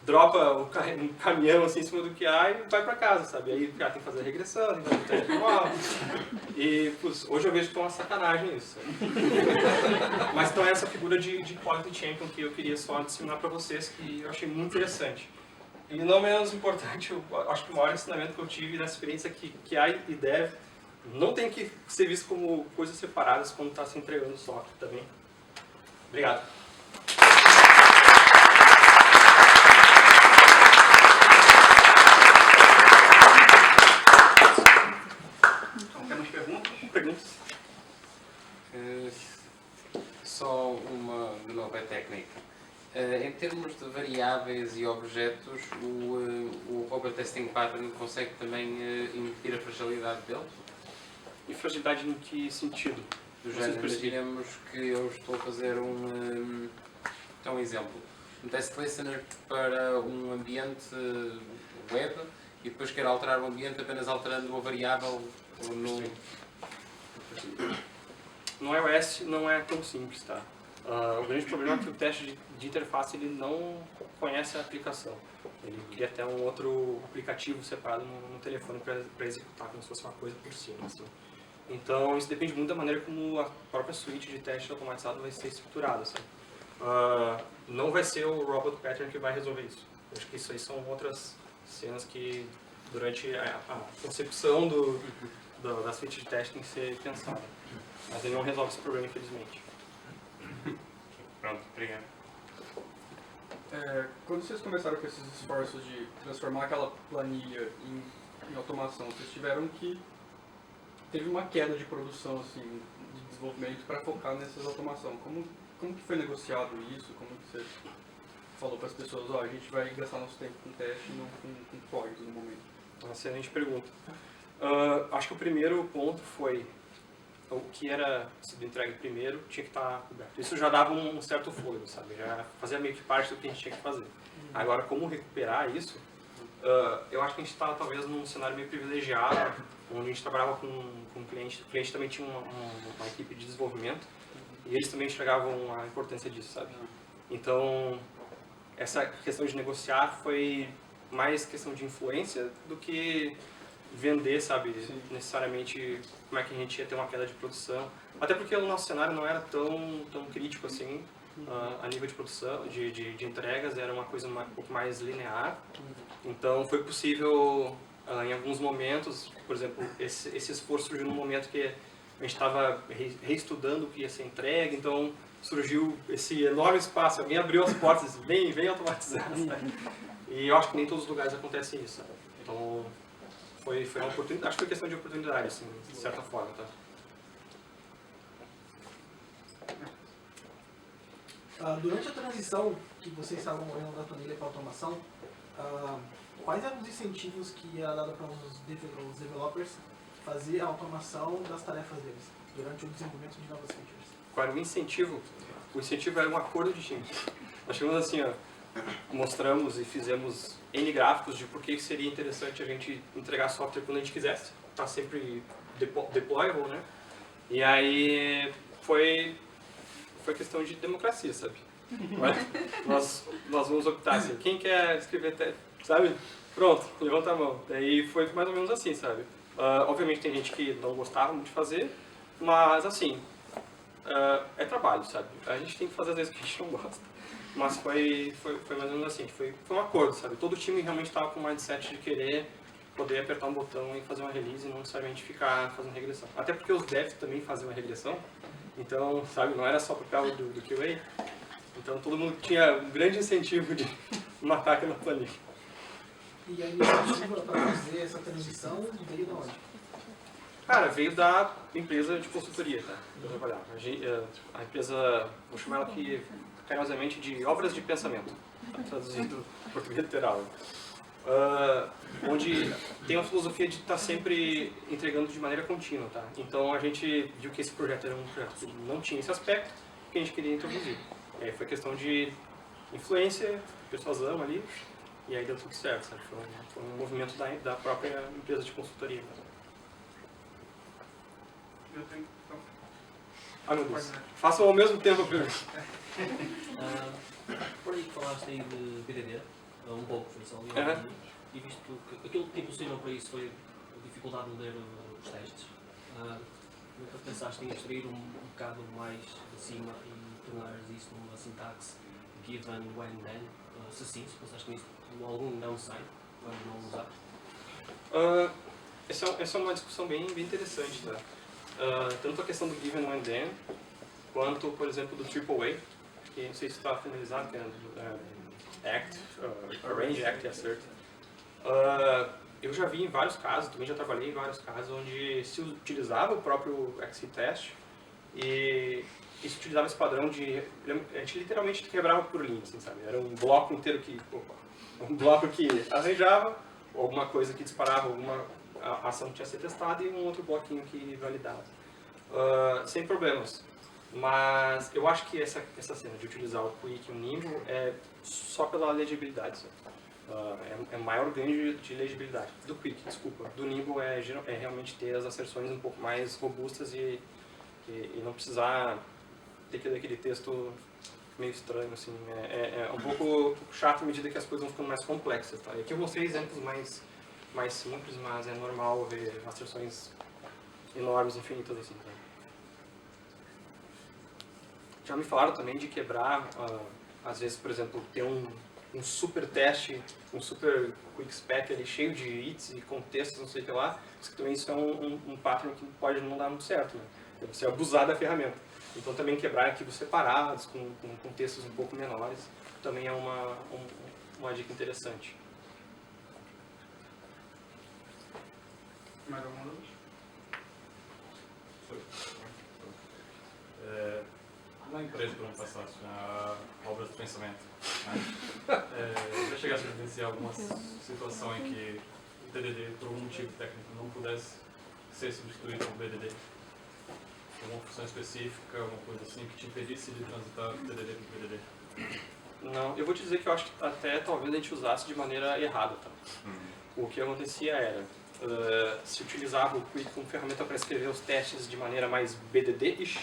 Speaker 9: dropa um caminhão assim em cima do QA e vai para casa, sabe? Aí o QA tem que fazer a regressão, tem que fazer o teste manual. E putz, hoje eu vejo que é uma sacanagem isso. Mas então é essa figura de Quality Champion que eu queria só ensinar para vocês, que eu achei muito interessante. E não menos importante, eu acho que o maior ensinamento que eu tive nessa experiência é que QA e Dev não tem que ser visto como coisas separadas quando está se entregando o software também. Obrigado. Perguntas?
Speaker 6: Só uma de novo é técnica. Em termos de variáveis e objetos, o Robot Testing Pattern consegue também impedir a fragilidade dele?
Speaker 9: E fragilidade em que sentido?
Speaker 6: Do género, imaginemos que eu estou a fazer um exemplo. Um test listener para um ambiente web e depois quero alterar o ambiente apenas alterando uma variável
Speaker 9: no iOS não é tão simples, tá? O grande problema é que o teste de interface ele não conhece a aplicação. Ele cria até um outro aplicativo separado no telefone para executar como se fosse uma coisa por cima. Assim. Então isso depende muito da maneira como a própria suite de teste automatizado vai ser estruturada. Assim. Não vai ser o Robot Pattern que vai resolver isso. Eu acho que isso aí são outras cenas que durante a concepção da suite de teste tem que ser pensada. Mas ele não resolve esse problema, infelizmente.
Speaker 6: Pronto, obrigado.
Speaker 1: Quando vocês começaram com esses esforços de transformar aquela planilha em automação, vocês tiveram que... Teve uma queda de produção, assim, de desenvolvimento para focar nessas automações. Como que foi negociado isso? Como que você falou para as pessoas, a gente vai gastar nosso tempo com teste e não com códigos no momento?
Speaker 9: Uma excelente pergunta. Acho que o primeiro ponto foi o que era sido entregue primeiro tinha que estar coberto. Isso já dava um certo fôlego, sabe? Já fazia meio que parte do que a gente tinha que fazer. Agora, como recuperar isso? Eu acho que a gente está talvez num cenário meio privilegiado, onde a gente trabalhava com cliente. O cliente também tinha uma equipe de desenvolvimento e eles também enxergavam a importância disso, sabe? Então, essa questão de negociar foi mais questão de influência do que vender, sabe, necessariamente como é que a gente ia ter uma queda de produção. Até porque o nosso cenário não era tão crítico assim, a nível de produção, de entregas, era uma coisa um pouco mais linear. Então foi possível, em alguns momentos, por exemplo, esse esforço surgiu num momento que a gente estava reestudando o que ia ser entregue, então surgiu esse enorme espaço, alguém abriu as portas e disse, vem automatizar. E eu acho que nem todos os lugares acontece isso. Então, foi uma oportunidade, acho que foi questão de oportunidade, assim, de certa forma, tá?
Speaker 10: Durante a transição que vocês estavam olhando da planilha para automação, quais eram os incentivos que ia dado para os developers fazer a automação das tarefas deles durante o desenvolvimento de novas features?
Speaker 9: Qual era o incentivo? O incentivo era um acordo de time. Nós chegamos assim, mostramos e fizemos N gráficos de por que seria interessante a gente entregar software quando a gente quisesse. Está sempre deployable, né? E aí foi questão de democracia, sabe? nós vamos optar assim, quem quer escrever teste, sabe? Pronto, levanta a mão. Daí foi mais ou menos assim, sabe? Obviamente tem gente que não gostava muito de fazer, mas assim, é trabalho, sabe? A gente tem que fazer às vezes o que a gente não gosta. Mas foi mais ou menos assim, foi um acordo, sabe? Todo o time realmente estava com o mindset de querer poder apertar um botão e fazer uma release e não necessariamente ficar fazendo regressão. Até porque os devs também faziam a regressão, então, sabe, não era só por causa do QA. Então todo mundo tinha um grande incentivo de matar aquela planilha.
Speaker 10: E a iniciativa para fazer essa transição veio de onde?
Speaker 9: Cara, veio da empresa de consultoria, tá? Que eu trabalhava. A empresa, vou chamar ela aqui carinhosamente de obras de pensamento, traduzido em português literal. Onde tem uma filosofia de estar sempre entregando de maneira contínua, tá? Então a gente viu que esse projeto era um projeto que não tinha esse aspecto que a gente queria introduzir. Foi questão de influência, persuasão ali, e aí deu tudo certo, sabe? Foi um movimento da própria empresa de consultoria. Meu Deus. Façam ao mesmo tempo a pergunta.
Speaker 11: Por aí que falaste aí de BDD, um pouco foi só e visto que aquilo que te impossibilou para isso foi a dificuldade de ler os testes, nunca pensaste em extrair um bocado mais de cima e tornares isso numa sintaxe given, when, then? Se sim, se pensaste nisso, algum downside quando não usar?
Speaker 9: Essa é uma discussão bem interessante, tá? Tanto a questão do given, when, then, quanto, por exemplo, do AAA, que não sei se está familiarizado, que é ACT, Arrange, ACT e Assert. Eu já vi em vários casos, também já trabalhei em vários casos, onde se utilizava o próprio XC-Test e se utilizava esse padrão de... A gente literalmente quebrava por linha, assim, sabe? Era um bloco inteiro que... um bloco que arranjava, alguma coisa que disparava, alguma ação que tinha que ser testada e um outro bloquinho que validava. Sem problemas. Mas eu acho que essa cena de utilizar o Quick e o Nimble é só pela legibilidade. É maior ganho de legibilidade. Do Quick, desculpa. Do Nimble é realmente ter as asserções um pouco mais robustas e não precisar ter que ler aquele texto meio estranho, assim. É um pouco chato à medida que as coisas vão ficando mais complexas, tá? E aqui eu mostrei exemplos mais simples, mas é normal ver asserções enormes, infinitas, assim, tá? Já me falaram também de quebrar, às vezes, por exemplo, ter um super teste, um super quick spec ali cheio de hits e contextos, não sei o que lá, mas que também isso é um pattern que pode não dar muito certo, né? É você abusar da ferramenta. Então também quebrar arquivos separados, com contextos um pouco menores, também é uma dica interessante.
Speaker 1: Mais alguma dúvida?
Speaker 12: Na empresa por onde passaste, há obras de pensamento. Já chegaste a vivenciar alguma situação em que o TDD, por algum motivo técnico, não pudesse ser substituído por BDD? Alguma função específica, alguma coisa assim que te impedisse de transitar do TDD para o BDD?
Speaker 9: Não, eu vou te dizer que eu acho que até talvez a gente usasse de maneira errada. Tá? O que acontecia era, se utilizava o Qt como ferramenta para escrever os testes de maneira mais BDD-ish,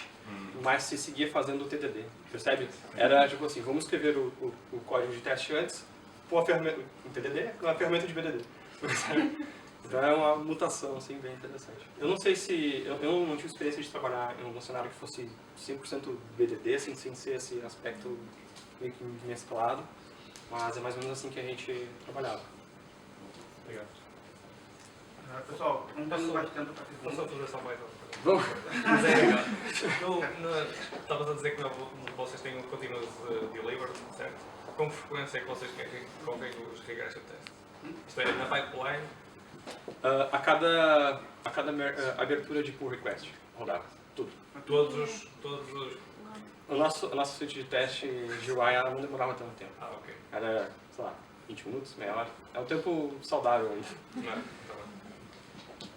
Speaker 9: mas se seguia fazendo o TDD, percebe? Era tipo assim, vamos escrever o código de teste antes, pôr a ferramenta, o TDD com a ferramenta de BDD. Então é uma mutação assim, bem interessante. Eu não sei se, eu não tive experiência de trabalhar em um cenário que fosse 100% BDD, assim, sem ser esse aspecto meio que mesclado, mas é mais ou menos assim que a gente trabalhava.
Speaker 12: Obrigado.
Speaker 1: Pessoal, não temos mais tempo para
Speaker 4: Posso
Speaker 1: perguntas.
Speaker 4: só fazer só mais uma
Speaker 9: Vamos!
Speaker 4: Estavas a dizer que vocês têm um continuous deliver, certo? Com que frequência é que vocês convêm os regressor tests? Isto é, na pipeline?
Speaker 9: A cada abertura de pull request, rodava tudo.
Speaker 4: Todos os...
Speaker 9: A nossa suíte de teste de UI ela não demorava tanto tempo.
Speaker 4: Ah, ok.
Speaker 9: Era, sei lá, 20 minutos, meia hora. É um tempo saudável aí.
Speaker 4: Não, tá bem.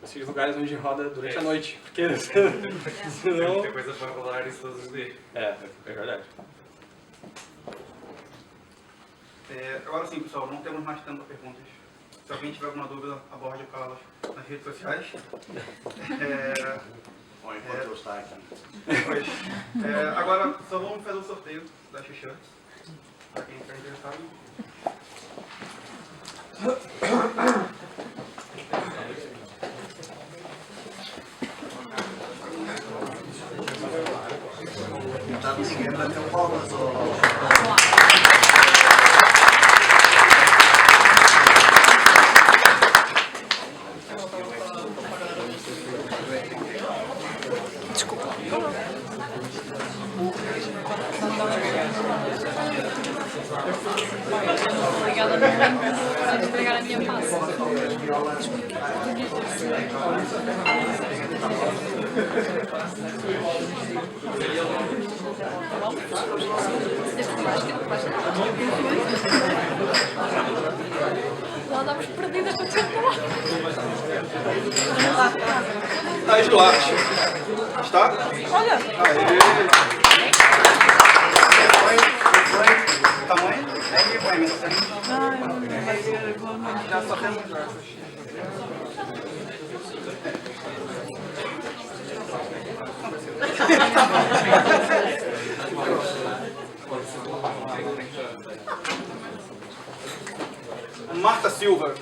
Speaker 9: Esses lugares onde roda durante a noite, porque
Speaker 4: Tem
Speaker 9: senão...
Speaker 4: muita coisa para rodar isso todos os dias.
Speaker 9: É verdade.
Speaker 1: Agora sim, pessoal, não temos mais tempo para perguntas. Se alguém tiver alguma dúvida, aborde o Carlos nas redes sociais.
Speaker 2: Ou enquanto ele está aqui.
Speaker 1: Pois. Agora, só vamos fazer o sorteio das t-shirts. Para quem está interessado.
Speaker 2: Está me ligando até o palmas ou...
Speaker 5: Obrigada, por entregar a minha passa. Nós estamos perdidas para te lá.
Speaker 1: As doadas. Está?
Speaker 5: Olha!
Speaker 1: Tamanho? É igual, já só temos Marta Silva.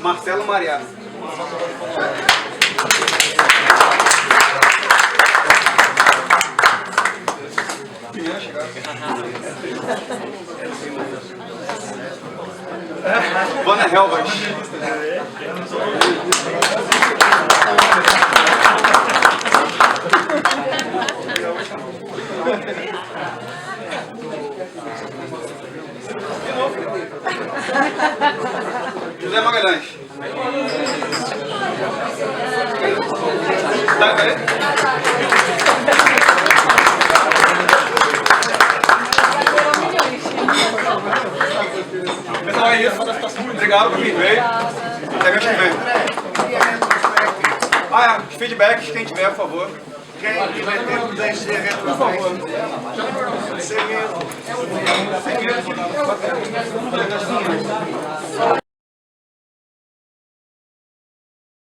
Speaker 1: Marcelo Mariano. Vana Helvas. José Magalhães. Tá, velho? Pessoal, é isso. Obrigado por quem veio. Até mês que vem. Feedbacks, quem tiver, por favor.
Speaker 2: Quem tiver tempo, deixe de reto, por favor. Sem medo. Sem medo.